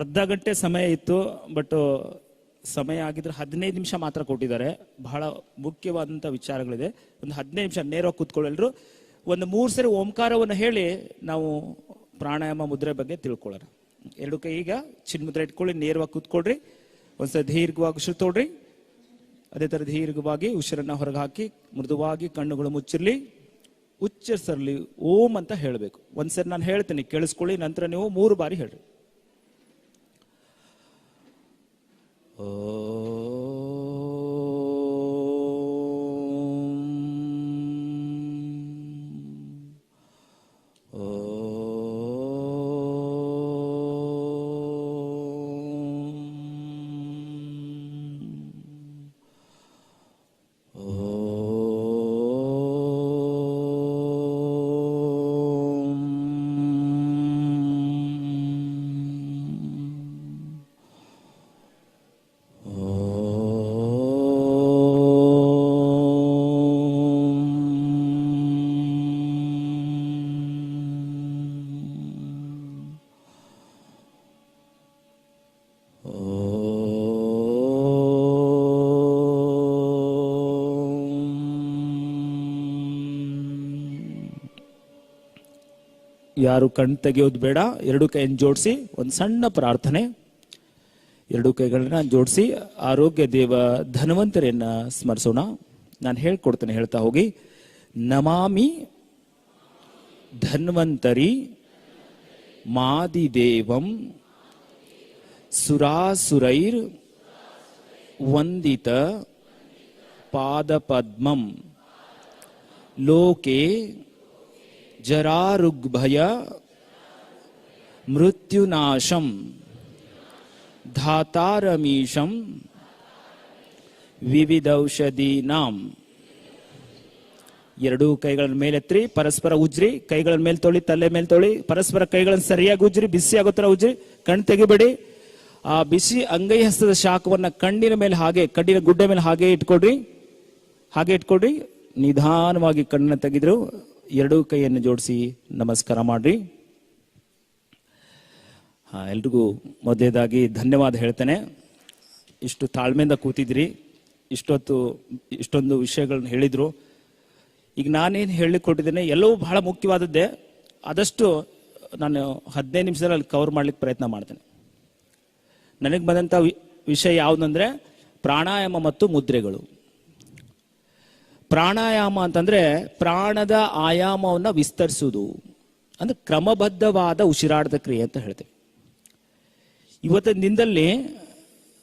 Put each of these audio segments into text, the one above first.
ಅರ್ಧ ಗಂಟೆ ಸಮಯ ಇತ್ತು, ಬಟ್ ಸಮಯ ಆಗಿದ್ರೆ 15 ನಿಮಿಷ ಮಾತ್ರ ಕೊಟ್ಟಿದ್ದಾರೆ. ಬಹಳ ಮುಖ್ಯವಾದಂಥ ವಿಚಾರಗಳಿದೆ. ಒಂದು 15 ನಿಮಿಷ ನೇರವಾಗಿ ಕೂತ್ಕೊಳ್ಳೆಲ್ಲರೂ. ಒಂದು 3 ಸರಿ ಓಂಕಾರವನ್ನು ಹೇಳಿ ನಾವು ಪ್ರಾಣಾಯಾಮ ಮುದ್ರೆ ಬಗ್ಗೆ ತಿಳ್ಕೊಳ್ಳೋಣ. 2 ಕೈ ಈಗ ಚಿನ್ಮುದ್ರೆ ಇಟ್ಕೊಳ್ಳಿ, ನೇರವಾಗಿ ಕೂತ್ಕೊಳ್ರಿ. ಒಂದ್ಸಲ ದೀರ್ಘವಾಗಿ ಉಸಿರು ತೊಗೊಳ್ರಿ. ಅದೇ ಥರ ದೀರ್ಘವಾಗಿ ಉಸಿರನ್ನ ಹೊರಗೆ ಹಾಕಿ ಮೃದುವಾಗಿ ಕಣ್ಣುಗಳು ಮುಚ್ಚಿರ್ಲಿ, ಉಚ್ಚರಿಸರ್ಲಿ. ಓಂ ಅಂತ ಹೇಳಬೇಕು. ಒಂದ್ಸರಿ ನಾನು ಹೇಳ್ತೀನಿ, ಕೇಳಿಸ್ಕೊಳ್ಳಿ. ನಂತರ ನೀವು 3 ಬಾರಿ ಹೇಳ್ರಿ. ಯಾರು ಕಣ್ ತೆಗೆಯೋದು ಬೇಡ. 2 ಕೈಯನ್ನು ಜೋಡಿಸಿ ಒಂದು ಸಣ್ಣ ಪ್ರಾರ್ಥನೆ. 2 ಕೈಗಳನ್ನ ಜೋಡಿಸಿ ಆರೋಗ್ಯ ದೇವ ಧನ್ವಂತರಿಯನ್ನ ಸ್ಮರಿಸೋಣ. ನಾನು ಹೇಳ್ಕೊಡ್ತೇನೆ, ಹೇಳ್ತಾ ಹೋಗಿ. ನಮಾಮಿ ಧನ್ವಂತರಿ ಮಾದಿದೇವಂ ಸುರಾಸುರೈರ್ ವಂದಿತ ಪಾದಪದ್ಮಂ ಲೋಕೆ ಜರಾರುಗ್ಭಯ ಮೃತ್ಯುನಾಶಂ ಧಾತಾರಮೀಶಂ ವಿವಿಧೌಷಧೀನಾಂ. 2 ಕೈಗಳನ್ನು ಮೇಲೆತ್ತಿ ಪರಸ್ಪರ ಉಜ್ರಿ. ಕೈಗಳ ಮೇಲೆ ತೊಳಿ, ತಲೆ ಮೇಲೆ ತೊಳಿ. ಪರಸ್ಪರ ಕೈಗಳನ್ನು ಸರಿಯಾಗಿ ಉಜ್ರಿ, ಬಿಸಿ ಆಗೋ ಥರ ಉಜ್ರಿ. ಕಣ್ಣು ತೆಗಿಬೇಡಿ. ಆ ಬಿಸಿ ಅಂಗೈ ಹಸ್ತದ ಶಾಖವನ್ನ ಕಣ್ಣಿನ ಮೇಲೆ ಹಾಗೆ, ಕಣ್ಣಿನ ಗುಡ್ಡೆ ಮೇಲೆ ಹಾಗೆ ಇಟ್ಕೊಡ್ರಿ. ಹಾಗೆ ಇಟ್ಕೊಡ್ರಿ. ನಿಧಾನವಾಗಿ ಕಣ್ಣನ್ನು ತೆಗೆದ್ರು 2 ಕೈಯನ್ನು ಜೋಡಿಸಿ ನಮಸ್ಕಾರ ಮಾಡ್ರಿ. ಎಲ್ರಿಗೂ ಮೊದಲೇದಾಗಿ ಧನ್ಯವಾದ ಹೇಳ್ತೇನೆ. ಇಷ್ಟು ತಾಳ್ಮೆಯಿಂದ ಕೂತಿದ್ರಿ, ಇಷ್ಟೊಂದು ವಿಷಯಗಳನ್ನ ಹೇಳಿದ್ರು. ಈಗ ನಾನೇನು ಹೇಳಲಿಕ್ಕೆ ಕೊಟ್ಟಿದ್ದೇನೆ ಎಲ್ಲವೂ ಬಹಳ ಮುಖ್ಯವಾದದ್ದೇ. ಆದಷ್ಟು ನಾನು 15 ನಿಮಿಷದಲ್ಲಿ ಅಲ್ಲಿ ಕವರ್ ಮಾಡ್ಲಿಕ್ಕೆ ಪ್ರಯತ್ನ ಮಾಡ್ತೇನೆ. ನನಗೆ ಬಂದಂಥ ವಿಷಯ ಯಾವುದಂದ್ರೆ ಪ್ರಾಣಾಯಾಮ ಮತ್ತು ಮುದ್ರೆಗಳು. ಪ್ರಾಣಾಯಾಮ ಅಂತಂದ್ರೆ ಪ್ರಾಣದ ಆಯಾಮವನ್ನು ವಿಸ್ತರಿಸುವುದು, ಅಂದ್ರೆ ಕ್ರಮಬದ್ಧವಾದ ಉಸಿರಾಟದ ಕ್ರಿಯೆ ಅಂತ ಹೇಳ್ತೇವೆ. ಇವತ್ತಿನ ದಿನದಲ್ಲಿ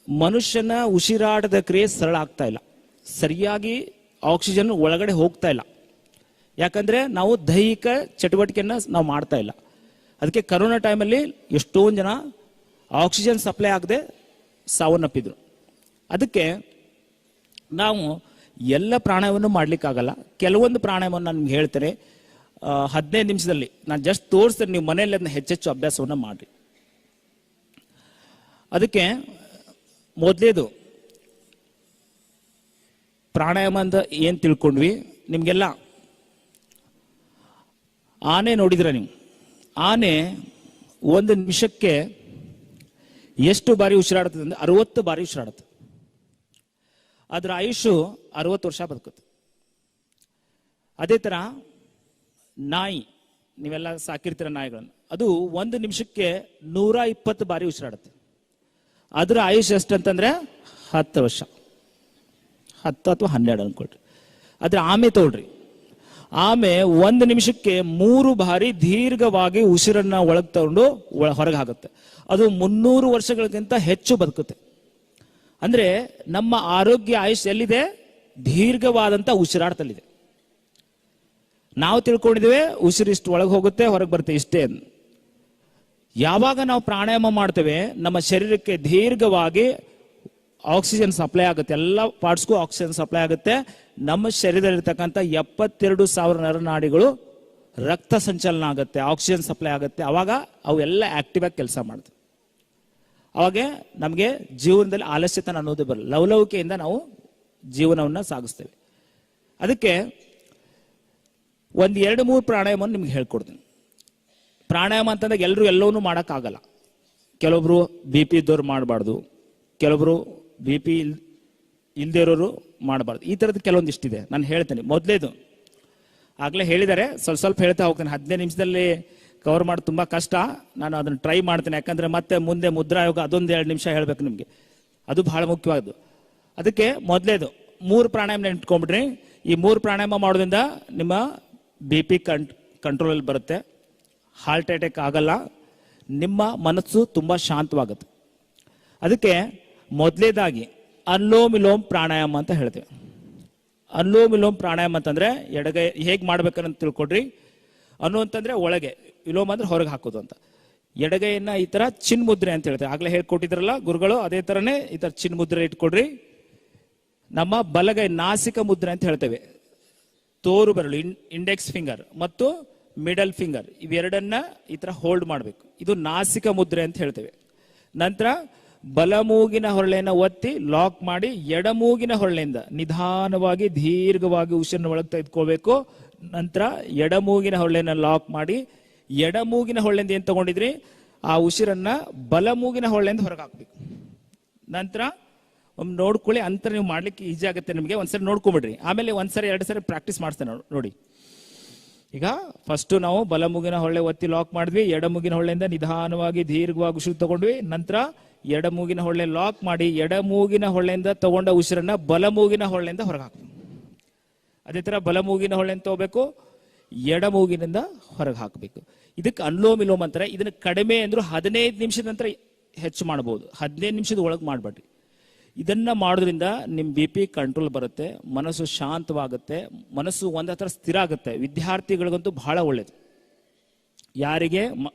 ಮನುಷ್ಯನ ಉಸಿರಾಟದ ಕ್ರಿಯೆ ಸರಳ ಆಗ್ತಾ ಇಲ್ಲ. ಸರಿಯಾಗಿ ಆಕ್ಸಿಜನ್ ಒಳಗಡೆ ಹೋಗ್ತಾ ಇಲ್ಲ. ಯಾಕಂದ್ರೆ ನಾವು ದೈಹಿಕ ಚಟುವಟಿಕೆಯನ್ನ ನಾವು ಮಾಡ್ತಾ ಇಲ್ಲ. ಅದಕ್ಕೆ ಕರೋನಾ ಟೈಮಲ್ಲಿ ಎಷ್ಟೊಂದು ಜನ ಆಕ್ಸಿಜನ್ ಸಪ್ಲೈ ಆಗದೆ ಸಾವನ್ನಪ್ಪಿದ್ರು. ಅದಕ್ಕೆ ನಾವು ಎಲ್ಲ ಪ್ರಾಣಾಯಾಮವನ್ನು ಮಾಡ್ಲಿಕ್ಕಾಗಲ್ಲ. ಕೆಲವೊಂದು ಪ್ರಾಣಾಯಾಮವನ್ನು ನಾನು ನಿಮ್ಗೆ ಹೇಳ್ತೇನೆ. 15 ನಿಮಿಷದಲ್ಲಿ ನಾನು ಜಸ್ಟ್ ತೋರಿಸ್ತೇನೆ. ನೀವು ಮನೆಯಲ್ಲಿ ಅದನ್ನ ಹೆಚ್ಚೆಚ್ಚು ಅಭ್ಯಾಸವನ್ನು ಮಾಡ್ರಿ. ಅದಕ್ಕೆ ಮೊದಲೇದು ಪ್ರಾಣಾಯಾಮ ಅಂತ ಏನು ತಿಳ್ಕೊಂಡ್ವಿ. ನಿಮ್ಗೆಲ್ಲ ಆನೆ ನೋಡಿದ್ರೆ ನೀವು, ಆನೆ 1 ನಿಮಿಷಕ್ಕೆ ಎಷ್ಟು ಬಾರಿ ಉಸಿರಾಡುತ್ತದೆ ಅಂದ್ರೆ 60 ಬಾರಿ ಉಸಿರಾಡುತ್ತೆ. ಅದರ ಆಯುಷು 60 ವರ್ಷ ಬದುಕುತ್ತೆ. ಅದೇ ತರ ನಾಯಿ, ನೀವೆಲ್ಲ ಸಾಕಿರ್ತೀರ ನಾಯಿಗಳನ್ನು, ಅದು 1 ನಿಮಿಷಕ್ಕೆ 120 ಬಾರಿ ಉಸಿರಾಡುತ್ತೆ. ಅದರ ಆಯುಷ್ ಎಷ್ಟಂತಂದ್ರೆ 10 ವರ್ಷ, 10 ಅಥವಾ 12 ಅನ್ಕೊಳ್ರಿ. ಆದ್ರೆ ಆಮೆ ತಗೊಳ್ರಿ, ಆಮೆ 1 ನಿಮಿಷಕ್ಕೆ 3 ಬಾರಿ ದೀರ್ಘವಾಗಿ ಉಸಿರನ್ನ ಒಳಗೆ ತಗೊಂಡು ಹೊರಗೆ ಹಾಕುತ್ತೆ. ಅದು 300 ವರ್ಷಗಳಿಗಿಂತ ಹೆಚ್ಚು ಬದುಕುತ್ತೆ. ಅಂದ್ರೆ ನಮ್ಮ ಆರೋಗ್ಯ ಆಯುಷ್ ಎಲ್ಲಿದೆ? ದೀರ್ಘವಾದಂತ ಉಸಿರಾಟದಲ್ಲಿದೆ. ನಾವು ತಿಳ್ಕೊಂಡಿದ್ದೇವೆ ಉಸಿರಿಷ್ಟು ಒಳಗೆ ಹೋಗುತ್ತೆ, ಹೊರಗೆ ಬರುತ್ತೆ ಇಷ್ಟೇ. ಯಾವಾಗ ನಾವು ಪ್ರಾಣಾಯಾಮ ಮಾಡ್ತೇವೆ ನಮ್ಮ ಶರೀರಕ್ಕೆ ದೀರ್ಘವಾಗಿ ಆಕ್ಸಿಜನ್ ಸಪ್ಲೈ ಆಗುತ್ತೆ. ಎಲ್ಲ ಪಾರ್ಟ್ಸ್ಗೂ ಆಕ್ಸಿಜನ್ ಸಪ್ಲೈ ಆಗುತ್ತೆ. ನಮ್ಮ ಶರೀರದಲ್ಲಿರ್ತಕ್ಕಂಥ 72,000 ನರನಾಡಿಗಳು ರಕ್ತ ಸಂಚಲನ ಆಗುತ್ತೆ, ಆಕ್ಸಿಜನ್ ಸಪ್ಲೈ ಆಗುತ್ತೆ. ಅವಾಗ ಅವು ಎಲ್ಲ ಆಕ್ಟಿವ್ ಆಗಿ ಕೆಲಸ ಮಾಡ್ತವೆ. ಅವಾಗ ನಮಗೆ ಜೀವನದಲ್ಲಿ ಆಲಸ್ಯತನ ಅನ್ನೋದು ಬರಲ್ಲ. ಲವಲವಿಕೆಯಿಂದ ನಾವು ಜೀವನವನ್ನ ಸಾಗಿಸ್ತೇವೆ. ಅದಕ್ಕೆ 1-2-3 ಪ್ರಾಣಾಯಾಮವನ್ನು ನಿಮ್ಗೆ ಹೇಳ್ಕೊಡ್ತೀನಿ. ಪ್ರಾಣಾಯಾಮ ಅಂತಂದಾಗ ಎಲ್ಲರೂ ಎಲ್ಲವನ್ನೂ ಮಾಡೋಕ್ಕಾಗಲ್ಲ. ಕೆಲವೊಬ್ರು ಬಿ ಪಿ ಇದ್ದವ್ರು ಮಾಡಬಾರ್ದು, ಕೆಲವೊಬ್ರು ಬಿ ಪಿ ಇಲ್ಲದೇ ಇರೋರು ಮಾಡಬಾರ್ದು. ಈ ಥರದ್ದು ಕೆಲವೊಂದಿಷ್ಟಿದೆ, ನಾನು ಹೇಳ್ತೇನೆ. ಮೊದಲೇದು ಆಗಲೇ ಹೇಳಿದ್ದಾರೆ, ಸ್ವಲ್ಪ ಸ್ವಲ್ಪ ಹೇಳ್ತಾ ಹೋಗ್ತೇನೆ. 15 ನಿಮಿಷದಲ್ಲಿ ಕವರ್ ಮಾಡಿ ತುಂಬ ಕಷ್ಟ, ನಾನು ಅದನ್ನು ಟ್ರೈ ಮಾಡ್ತೇನೆ. ಯಾಕಂದರೆ ಮತ್ತೆ ಮುಂದೆ ಮುದ್ರಾಯೋಗ ಅದೊಂದು 2 ನಿಮಿಷ ಹೇಳಬೇಕು ನಿಮಗೆ, ಅದು ಬಹಳ ಮುಖ್ಯವಾದ್ದು. ಅದಕ್ಕೆ ಮೊದಲೇದು 3 ಪ್ರಾಣಾಯಾಮ ಇಟ್ಕೊಂಡ್ಬಿಡ್ರಿ. ಈ 3 ಪ್ರಾಣಾಯಾಮ ಮಾಡೋದ್ರಿಂದ ನಿಮ್ಮ ಬಿ ಪಿ ಕಂಟ್ರೋಲಲ್ಲಿ ಬರುತ್ತೆ, ಹಾರ್ಟ್ ಅಟ್ಯಾಕ್ ಆಗಲ್ಲ, ನಿಮ್ಮ ಮನಸ್ಸು ತುಂಬ ಶಾಂತವಾಗುತ್ತೆ. ಅದಕ್ಕೆ ಮೊದಲೇದಾಗಿ ಅನುಲೋಮ ವಿಲೋಮ ಪ್ರಾಣಾಯಾಮ ಅಂತ ಹೇಳ್ತೇವೆ. ಅನುಲೋಮ ವಿಲೋಮ ಪ್ರಾಣಾಯಾಮ ಅಂತಂದ್ರೆ ಎಡಗೈ ಹೇಗೆ ಮಾಡ್ಬೇಕಂತ ತಿಳ್ಕೊಡ್ರಿ. ಅನು ಅಂತಂದ್ರೆ ಒಳಗೆ, ವಿಲೋಮ ಅಂದ್ರೆ ಹೊರಗೆ ಹಾಕೋದು ಅಂತ. ಎಡಗೈಯನ್ನ ಈ ತರ ಚಿನ್ ಮುದ್ರೆ ಅಂತ ಹೇಳ್ತೇವೆ, ಆಗ್ಲೇ ಹೇಳ್ಕೊಟ್ಟಿದ್ರಲ್ಲ ಗುರುಗಳು, ಅದೇ ತರನೇ ಈ ತರ ಚಿನ್ ಮುದ್ರೆ ಇಟ್ಕೊಡ್ರಿ. ನಮ್ಮ ಬಲಗೈ ನಾಸಿಕ ಮುದ್ರೆ ಅಂತ ಹೇಳ್ತೇವೆ. ತೋರು ಬೆರಳು ಇಂಡೆಕ್ಸ್ ಫಿಂಗರ್ ಮತ್ತು ಮಿಡಲ್ ಫಿಂಗರ್ ಇವೆರಡನ್ನ ಈ ತರ ಹೋಲ್ಡ್ ಮಾಡಬೇಕು. ಇದು ನಾಸಿಕ ಮುದ್ರೆ ಅಂತ ಹೇಳ್ತೇವೆ. ನಂತರ ಬಲಮೂಗಿನ ಹೊರಳೆಯನ್ನು ಒತ್ತಿ ಲಾಕ್ ಮಾಡಿ ಎಡಮೂಗಿನ ಹೊರಳೆಯಿಂದ ನಿಧಾನವಾಗಿ ದೀರ್ಘವಾಗಿ ಉಸಿರನ್ನು ಒಳಗೆ ತೆಗೆದುಕೊಳ್ಬೇಕು. ನಂತರ ಎಡಮೂಗಿನ ಹೊರಳೆಯನ್ನು ಲಾಕ್ ಮಾಡಿ ಎಡಮೂಗಿನ ಹೊರಳೆಯಿಂದ ಏನು ತಗೊಂಡಿದ್ರಿ ಆ ಉಸಿರನ್ನ ಬಲಮೂಗಿನ ಹೊರಳೆಯಿಂದ ಹೊರಗೆ ಹಾಕ್ಬೇಕು. ನಂತರ ಒಮ್ಮೆ ನೋಡ್ಕೊಳ್ಳಿ, ಅಂತರ ನೀವು ಮಾಡ್ಲಿಕ್ಕೆ ಈಜಿ ಆಗುತ್ತೆ ನಿಮಗೆ. ಒಂದ್ಸರಿ ನೋಡ್ಕೊಂಬಿಡ್ರಿ, ಆಮೇಲೆ ಒಂದ್ಸರಿ 2 ಸರಿ ಪ್ರಾಕ್ಟೀಸ್ ಮಾಡಿಸ್ತೇನೆ ನೋಡಿ. ಈಗ ಫಸ್ಟ್ ನಾವು ಬಲಮೂಗಿನ ಹೊರಳೆ ಒತ್ತಿ ಲಾಕ್ ಮಾಡಿದ್ವಿ, ಎಡಮೂಗಿನ ಹೊರಳೆಯಿಂದ ನಿಧಾನವಾಗಿ ದೀರ್ಘವಾಗಿ ಉಸಿರು ತಗೊಂಡ್ವಿ. ನಂತರ ಎಡಮೂಗಿನ ಹೊರಳೆ ಲಾಕ್ ಮಾಡಿ ಎಡಮೂಗಿನ ಹೊರಳೆಯಿಂದ ತಗೊಂಡ ಉಸಿರನ್ನ ಬಲಮೂಗಿನ ಹೊರಳೆಯಿಂದ ಹೊರಗೆ ಹಾಕ್ಬೇಕು. ಅದೇ ತರ ಬಲಮೂಗಿನ ಹೊರಳೆಯಿಂದ ತಗೋಬೇಕು, ಎಡಮೂಗಿನಿಂದ ಹೊರಗೆ ಹಾಕಬೇಕು. ಇದಕ್ಕೆ ಅನುಲೋಮ ವಿಲೋಮ ಅಂತಾರೆ. ಇದನ್ನ ಕಡಿಮೆ ಅಂದ್ರೂ 15 ನಿಮಿಷದ ನಂತರ ಹೆಚ್ಚು ಮಾಡಬಹುದು, 15 ನಿಮಿಷದ ಒಳಗೆ ಮಾಡಬೇಡ್ರಿ. ಇದನ್ನ ಮಾಡೋದ್ರಿಂದ ನಿಮ್ಮ ಬಿ ಪಿ ಕಂಟ್ರೋಲ್ ಬರುತ್ತೆ, ಮನಸ್ಸು ಶಾಂತವಾಗುತ್ತೆ, ಮನಸ್ಸು ಒಂದ್ ಹತ್ರ ಸ್ಥಿರ ಆಗುತ್ತೆ. ವಿದ್ಯಾರ್ಥಿಗಳಿಗಂತೂ ಬಹಳ ಒಳ್ಳೇದು. ಯಾರಿಗೆ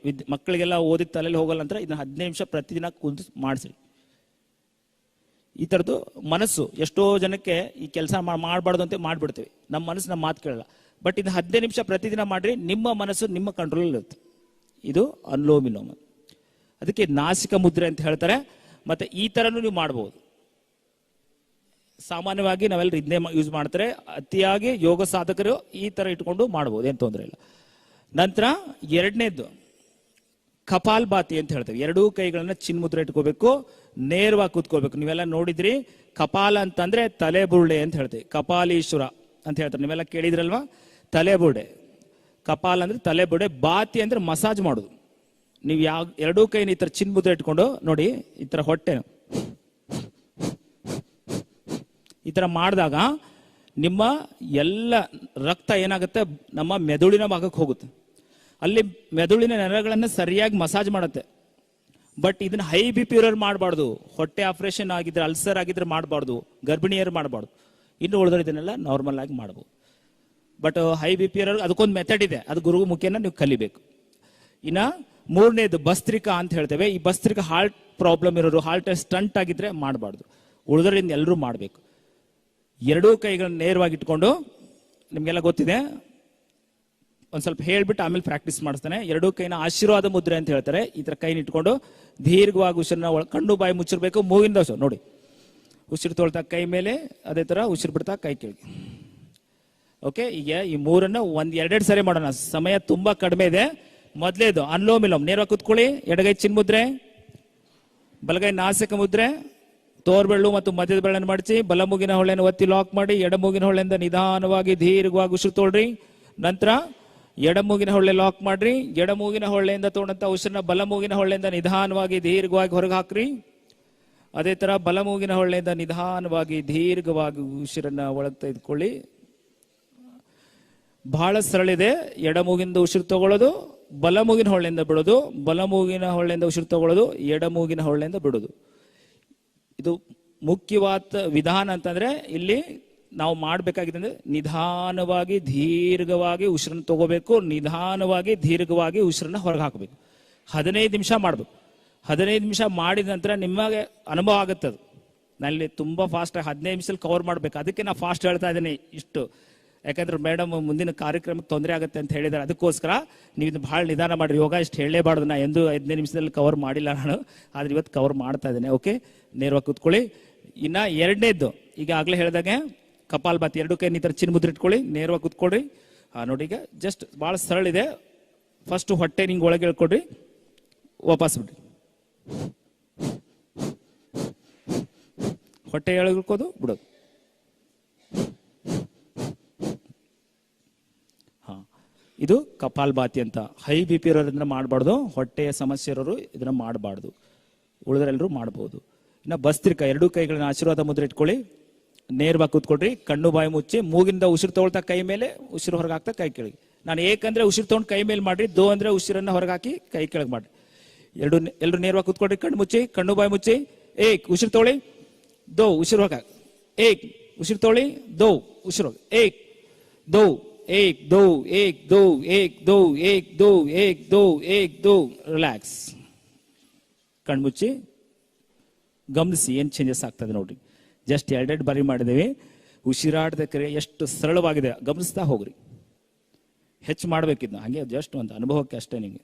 ಮಕ್ಕಳಿಗೆಲ್ಲ ಓದಿದ ತಲೆಯಲ್ಲಿ ಹೋಗಲ್ಲ ಅಂತ ಇದನ್ನ 15 ನಿಮಿಷ ಪ್ರತಿದಿನ ಕುಂತು ಮಾಡಿಸ್ರಿ. ಈ ಥರದ್ದು ಮನಸ್ಸು ಎಷ್ಟೋ ಜನಕ್ಕೆ ಈ ಕೆಲಸ ಮಾಡಬಾರ್ದು ಅಂತ ಮಾಡ್ಬಿಡ್ತೀವಿ, ನಮ್ಮ ಮನಸ್ಸು ನಮ್ಮ ಮಾತು ಕೇಳಲ್ಲ. ಬಟ್ ಇದು 15 ನಿಮಿಷ ಪ್ರತಿದಿನ ಮಾಡ್ರಿ, ನಿಮ್ಮ ಮನಸ್ಸು ನಿಮ್ಮ ಕಂಟ್ರೋಲ್ ಇರುತ್ತೆ. ಇದು ಅನುಲೋಮ ವಿಲೋಮ. ಅದಕ್ಕೆ ನಾಸಿಕ ಮುದ್ರೆ ಅಂತ ಹೇಳ್ತಾರೆ. ಮತ್ತೆ ಈ ತರನು ನೀವು ಮಾಡಬಹುದು. ಸಾಮಾನ್ಯವಾಗಿ ನಾವೆಲ್ಲರೂ ಇದನ್ನೇ ಯೂಸ್ ಮಾಡ್ತಾರೆ. ಅತಿಯಾಗಿ ಯೋಗ ಸಾಧಕರು ಈ ತರ ಇಟ್ಕೊಂಡು ಮಾಡಬಹುದು, ಏನು ತೊಂದರೆ ಇಲ್ಲ. ನಂತರ ಎರಡನೇದ್ದು ಕಪಾಲ್ಭಾತಿ ಅಂತ ಹೇಳ್ತೇವೆ. ಎರಡೂ ಕೈಗಳನ್ನ ಚಿನ್ಮುದ್ರೆ ಇಟ್ಕೋಬೇಕು, ನೇರವಾಗಿ ಕೂತ್ಕೋಬೇಕು. ನೀವೆಲ್ಲ ನೋಡಿದ್ರಿ, ಕಪಾಲ ಅಂತಂದ್ರೆ ತಲೆ ಬುರುಡೆ ಅಂತ ಹೇಳ್ತೇವೆ, ಕಪಾಲೀಶ್ವರ ಅಂತ ಹೇಳ್ತಾರೆ, ನೀವೆಲ್ಲ ಕೇಳಿದ್ರಲ್ವಾ. ತಲೆ ಬುರುಡೆ, ಕಪಾಲ ಅಂದ್ರೆ ತಲೆ ಬುರುಡೆ, ಬಾತಿ ಅಂದ್ರೆ ಮಸಾಜ್ ಮಾಡೋದು. ನೀವು ಯಾವ ಎರಡೂ ಕೈನ ಈ ತರ ಚಿನ್ಮುದ್ರೆ ಇಟ್ಕೊಂಡು ನೋಡಿ, ಈ ತರ ಹೊಟ್ಟೆ ಈ ತರ ಮಾಡಿದಾಗ ನಿಮ್ಮ ಎಲ್ಲ ರಕ್ತ ಏನಾಗುತ್ತೆ ನಮ್ಮ ಮೆದುಳಿನ ಭಾಗಕ್ಕೆ ಹೋಗುತ್ತೆ. ಅಲ್ಲಿ ಮೆದುಳಿನ ನರಗಳನ್ನು ಸರಿಯಾಗಿ ಮಸಾಜ್ ಮಾಡುತ್ತೆ. ಬಟ್ ಇದನ್ನ ಹೈ ಬಿ ಪಿ ಇರೋರು ಮಾಡಬಾರ್ದು, ಹೊಟ್ಟೆ ಆಪರೇಷನ್ ಆಗಿದ್ರೆ ಅಲ್ಸರ್ ಆಗಿದ್ರೆ ಮಾಡಬಾರ್ದು, ಗರ್ಭಿಣಿಯರು ಮಾಡಬಾರ್ದು. ಇನ್ನು ಉಳಿದ್ರೆ ಇದನ್ನೆಲ್ಲ ನಾರ್ಮಲ್ ಆಗಿ ಮಾಡಬಹುದು. ಬಟ್ ಹೈ ಬಿ ಪಿ ಇರೋರು ಅದಕ್ಕೊಂದು ಮೆಥಡ್ ಇದೆ, ಅದು ಗುರು ಮುಖೇನ ನೀವು ಕಲಿಬೇಕು. ಇನ್ನ ಮೂರನೇದು ಭಸ್ತ್ರಿಕಾ ಅಂತ ಹೇಳ್ತೇವೆ. ಈ ಭಸ್ತ್ರಿಕಾ ಹಾರ್ಟ್ ಪ್ರಾಬ್ಲಮ್ ಇರೋರು, ಹಾರ್ಟ್ ಸ್ಟಂಟ್ ಆಗಿದ್ರೆ ಮಾಡಬಾರ್ದು, ಉಳಿದ್ರಿಂದ ಎಲ್ಲರೂ ಮಾಡಬೇಕು. ಎರಡೂ ಕೈಗಳನ್ನ ನೇರವಾಗಿ ಇಟ್ಕೊಂಡು, ನಿಮ್ಗೆಲ್ಲ ಗೊತ್ತಿದೆ, ಒಂದ್ ಸ್ವಲ್ಪ ಹೇಳ್ಬಿಟ್ಟು ಆಮೇಲೆ ಪ್ರಾಕ್ಟೀಸ್ ಮಾಡಿಸ್ತಾನೆ. ಎರಡೂ ಕೈನ ಆಶೀರ್ವಾದ ಮುದ್ರೆ ಅಂತ ಹೇಳ್ತಾರೆ. ಈ ತರ ಕೈನ ಇಟ್ಕೊಂಡು ದೀರ್ಘವಾಗಿ ಉಸಿರನ್ನ ಕಣ್ಣು ಬಾಯಿ ಮುಚ್ಚಿರ್ಬೇಕು. ಮೂಗಿನ ದೋಷ ನೋಡಿ, ಉಸಿರು ತೊಳ್ತಾ ಕೈ ಮೇಲೆ, ಅದೇ ತರ ಉಸಿರು ಬಿಡ್ತಾ ಕೈ ಕೆಳಗೆ. ಓಕೆ, ಈಗ ಈ ಮೂರನ್ನ ಎರಡೆರಡು ಸರಿ ಮಾಡೋಣ, ಸಮಯ ತುಂಬಾ ಕಡಿಮೆ ಇದೆ. ಮೊದಲೇದು ಅನುಲೋಮ ವಿಲೋಮ, ನೇರವಾಗಿ ಕೂತ್ಕೊಳ್ಳಿ. ಎಡಗೈ ಚಿನ್ ಮುದ್ರೆ, ಬಲಗೈ ನಾಸಿಕ ಮುದ್ರೆ, ತೋರ್ಬೆಳ್ಳು ಮತ್ತು ಮಧ್ಯದ ಬೆರಳನ್ನು ಮಡಚಿ ಬಲಮೂಗಿನ ಹೊಳೆಯನ್ನು ಒತ್ತಿ ಲಾಕ್ ಮಾಡಿ ಎಡಮೂಗಿನ ಹೊಳೆಯಿಂದ ನಿಧಾನವಾಗಿ ದೀರ್ಘವಾಗಿ ಉಸಿರು ತೊಳ್ರಿ. ನಂತರ ಎಡಮೂಗಿನ ಹೊಳ್ಳೆ ಲಾಕ್ ಮಾಡ್ರಿ. ಎಡಮೂಗಿನ ಹೊಳ್ಳೆಯಿಂದ ತೊಗೊಂಡಂತ ಉಸಿರನ್ನ ಬಲಮೂಗಿನ ಹೊಳ್ಳೆಯಿಂದ ನಿಧಾನವಾಗಿ ದೀರ್ಘವಾಗಿ ಹೊರಗೆ ಹಾಕ್ರಿ. ಅದೇ ತರ ಬಲಮೂಗಿನ ಹೊಳ್ಳೆಯಿಂದ ನಿಧಾನವಾಗಿ ದೀರ್ಘವಾಗಿ ಉಸಿರನ್ನ ಒಳಗೆ ತೆಗೆದುಕೊಳ್ಳಿ. ಬಹಳ ಸರಳ ಇದೆ. ಎಡಮೂಗಿಂದ ಉಸಿರು ತಗೊಳ್ಳೋದು, ಬಲಮೂಗಿನ ಹೊಳ್ಳೆಯಿಂದ ಬಿಡೋದು, ಬಲಮೂಗಿನ ಹೊಳ್ಳೆಯಿಂದ ಉಸಿರು ತಗೊಳ್ಳೋದು, ಎಡಮೂಗಿನ ಹೊಳ್ಳೆಯಿಂದ ಬಿಡೋದು. ಇದು ಮುಖ್ಯವಾದ ವಿಧಾನ ಅಂತಂದ್ರೆ ಇಲ್ಲಿ ನಾವು ಮಾಡಬೇಕಾಗಿದೆ ನಿಧಾನವಾಗಿ ದೀರ್ಘವಾಗಿ ಉಸಿರನ್ನು ತಗೋಬೇಕು, ನಿಧಾನವಾಗಿ ದೀರ್ಘವಾಗಿ ಉಸಿರನ್ನ ಹೊರಗೆ ಹಾಕಬೇಕು. 15 ನಿಮಿಷ ಮಾಡಬೇಕು. 15 ನಿಮಿಷ ಮಾಡಿದ ನಂತರ ನಿಮಗೆ ಅನುಭವ ಆಗುತ್ತೆ. ಅದು ನಲ್ಲಿ ತುಂಬಾ ಫಾಸ್ಟ್ 15 ನಿಮಿಷದಲ್ಲಿ ಕವರ್ ಮಾಡಬೇಕು. ಅದಕ್ಕೆ ನಾ ಫಾಸ್ಟ್ ಹೇಳ್ತಾ ಇದ್ದೀನಿ ಇಷ್ಟು, ಯಾಕಂದ್ರೆ ಮೇಡಮ್ ಮುಂದಿನ ಕಾರ್ಯಕ್ರಮಕ್ಕೆ ತೊಂದರೆ ಆಗುತ್ತೆ ಅಂತ ಹೇಳಿದ್ದಾರೆ. ಅದಕ್ಕೋಸ್ಕರ ನೀವು ಇದು ಬಹಳ ನಿಧಾನ ಮಾಡ್ರಿ. ಯೋಗ ಇಷ್ಟು ಹೇಳಲೇಬಾರ್ದು, ನಾ ಎಂದು 15 ನಿಮಿಷದಲ್ಲಿ ಕವರ್ ಮಾಡಿಲ್ಲ ನಾನು, ಆದ್ರೆ ಇವತ್ತು ಕವರ್ ಮಾಡ್ತಾ ಇದ್ದೇನೆ. ಓಕೆ, ನೇರವಾಗಿ ಕೂತ್ಕೊಳ್ಳಿ. ಇನ್ನ ಎರಡನೇದ್ದು, ಈಗ ಆಗ್ಲೇ ಹೇಳಿದಾಗೆ ಕಪಾಲ್ಭಾತಿ, ಎರಡು ಕೈ ಈ ತರ ಚಿನ್ ಮುದ್ರೆ ಇಟ್ಕೊಳ್ಳಿ, ನೇರವಾಗಿ ಕೂತ್ಕೊಳ್ರಿ. ನೋಡಿ, ಈಗ ಜಸ್ಟ್ ಬಹಳ ಸರಳ ಇದೆ. ಫಸ್ಟ್ ಹೊಟ್ಟೆ ನಿಂಗೆ ಒಳಗೆ ಹೇಳ್ಕೊಡ್ರಿ, ವಾಪಸ್ ಬಿಡ್ರಿ. ಹೊಟ್ಟೆ ಎಳ್ಕೋದು ಬಿಡೋದು. ಇದು ಕಪಾಲ್ಭಾತಿ ಅಂತ. ಹೈ ಬಿ ಪಿ ಇರೋದ್ರಿಂದ ಮಾಡಬಾರ್ದು, ಹೊಟ್ಟೆಯ ಸಮಸ್ಯೆ ಇರೋರು ಇದನ್ನ ಮಾಡಬಾರ್ದು, ಉಳಿದ್ರೆಲ್ಲರೂ ಮಾಡ್ಬೋದು. ಇನ್ನು ಭಸ್ತ್ರಿಕಾ, ಎರಡೂ ಕೈಗಳನ್ನ ಆಶೀರ್ವಾದ ಮುದ್ರೆ ಇಟ್ಕೊಳ್ಳಿ, ನೇರವಾಗಿ ಕೂತ್ಕೊಳ್ರಿ, ಕಣ್ಣು ಬಾಯಿ ಮುಚ್ಚಿ, ಮೂಗಿಂದ ಉಸಿರು ತಗೊಳ್ತಾ ಕೈ ಮೇಲೆ, ಉಸಿರು ಹೊರಗೆ ಹಾಕ್ತಾ ಕೈ ಕೆಳಗೆ. ನಾನು ಏಕಂದ್ರೆ ಉಸಿರು ತಗೊಂಡು ಕೈ ಮೇಲೆ ಮಾಡ್ರಿ, ದೋ ಅಂದ್ರೆ ಉಸಿರನ್ನ ಹೊರಗೆ ಹಾಕಿ ಕೈ ಕೆಳಗೆ ಮಾಡ್ರಿ. ಎಲ್ಲರೂ ನೇರವಾಗಿ ಕೂತ್ಕೊಳ್ರಿ, ಕಣ್ಣು ಮುಚ್ಚಿ, ಕಣ್ಣು ಬಾಯಿ ಮುಚ್ಚಿ. ಏಕ್ ಉಸಿರು ತೊಗೊಳ್ಳಿ, ದೋ ಉಸಿರು ಹೊರಗೆ ಹಾಕಿ. ಏಕ್ ಉಸಿರು ತೊಗೊಳ್ಳಿ, ದೋ ಉಸಿರು ಹೊರಗೆ. ಏಕ್ ದೋ, ಏಕ್ ದೋ, ಏಕ್ ದೋ, ಏಕ್ ದೋ, ಏಕ್ ದೋ, ಏಕ್ ದೋ, ಏಕ್ ದೋ. ರಿಲ್ಯಾಕ್ಸ್. ಕಣ್ಮುಚ್ಚಿ ಗಮನಿಸಿ ಏನ್ ಚೇಂಜಸ್ ಆಗ್ತದೆ ನೋಡ್ರಿ. ಜಸ್ಟ್ ಎರಡೆರಡು ಬಾರಿ ಮಾಡಿದೇವೆ. ಉಸಿರಾಟದ ಕ್ರಿಯೆ ಎಷ್ಟು ಸರಳವಾಗಿದೆ ಗಮನಿಸ್ತಾ ಹೋಗ್ರಿ. ಹೆಚ್ಚು ಮಾಡ್ಬೇಕಿದ್ನ, ಹಂಗೆ ಜಸ್ಟ್ ಒಂದು ಅನುಭವಕ್ಕೆ ಅಷ್ಟೇ ನಿಮಗೆ.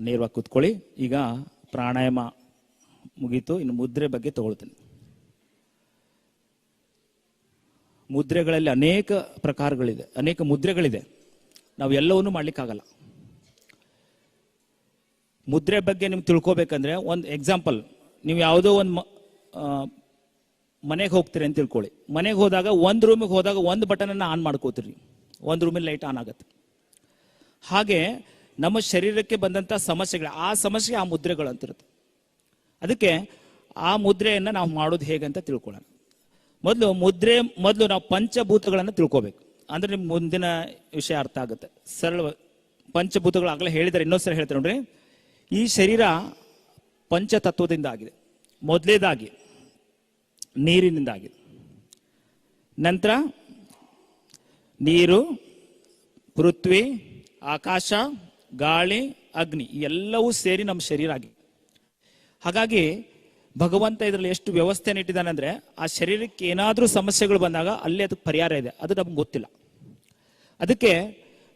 ನೇರವಾಗಿ ಕೂತ್ಕೊಳ್ಳಿ. ಈಗ ಪ್ರಾಣಾಯಾಮ ಮುಗೀತು, ಇನ್ನು ಮುದ್ರೆ ಬಗ್ಗೆ ತಗೊಳ್ತೀನಿ. ಮುದ್ರೆಗಳಲ್ಲಿ ಅನೇಕ ಪ್ರಕಾರಗಳಿದೆ, ಅನೇಕ ಮುದ್ರೆಗಳಿದೆ. ನಾವು ಎಲ್ಲವನ್ನೂ ಮಾಡ್ಲಿಕ್ಕಾಗಲ್ಲ. ಮುದ್ರೆ ಬಗ್ಗೆ ನಿಮ್ಗೆ ತಿಳ್ಕೊಬೇಕಂದ್ರೆ ಒಂದು ಎಕ್ಸಾಂಪಲ್, ನೀವು ಯಾವುದೋ ಒಂದು ಮನೆಗೆ ಹೋಗ್ತೀರಿ ಅಂತ ತಿಳ್ಕೊಳ್ಳಿ. ಮನೆಗೆ ಹೋದಾಗ ಒಂದು ರೂಮಿಗೆ ಹೋದಾಗ ಒಂದು ಬಟನನ್ನು ಆನ್ ಮಾಡ್ಕೋತೀರಿ, ಒಂದು ರೂಮಿನ ಲೈಟ್ ಆನ್ ಆಗುತ್ತೆ. ಹಾಗೆ ನಮ್ಮ ಶರೀರಕ್ಕೆ ಬಂದಂಥ ಸಮಸ್ಯೆಗಳು, ಆ ಸಮಸ್ಯೆ ಆ ಮುದ್ರೆಗಳು ಅಂತಿರುತ್ತೆ. ಅದಕ್ಕೆ ಆ ಮುದ್ರೆಯನ್ನು ನಾವು ಮಾಡೋದು ಹೇಗೆ ಅಂತ ತಿಳ್ಕೊಳ್ಳೋಣ. ಮೊದಲು ನಾವು ಪಂಚಭೂತಗಳನ್ನು ತಿಳ್ಕೋಬೇಕು. ಅಂದ್ರೆ ನಿಮ್ಗೆ ಮುಂದಿನ ವಿಷಯ ಅರ್ಥ ಆಗುತ್ತೆ. ಸರಳ ಪಂಚಭೂತಗಳು ಆಗಲೇ ಹೇಳಿದರೆ, ಇನ್ನೊಂದ್ಸರಿ ಹೇಳ್ತಾರೆ ನೋಡ್ರಿ. ಈ ಶರೀರ ಪಂಚತತ್ವದಿಂದ ಆಗಿದೆ. ಮೊದಲೇದಾಗಿ ನೀರಿನಿಂದ ಆಗಿದೆ, ನಂತರ ನೀರು, ಪೃಥ್ವಿ, ಆಕಾಶ, ಗಾಳಿ, ಅಗ್ನಿ ಎಲ್ಲವೂ ಸೇರಿ ನಮ್ಮ ಶರೀರ ಆಗಿದೆ. ಹಾಗಾಗಿ ಭಗವಂತ ಇದರಲ್ಲಿ ಎಷ್ಟು ವ್ಯವಸ್ಥೆಯನ್ನು ಇಟ್ಟಿದ್ದಾನೆ ಅಂದ್ರೆ, ಆ ಶರೀರಕ್ಕೆ ಏನಾದರೂ ಸಮಸ್ಯೆಗಳು ಬಂದಾಗ ಅಲ್ಲಿ ಅದಕ್ಕೆ ಪರಿಹಾರ ಇದೆ, ಅದು ನಮ್ಗೆ ಗೊತ್ತಿಲ್ಲ. ಅದಕ್ಕೆ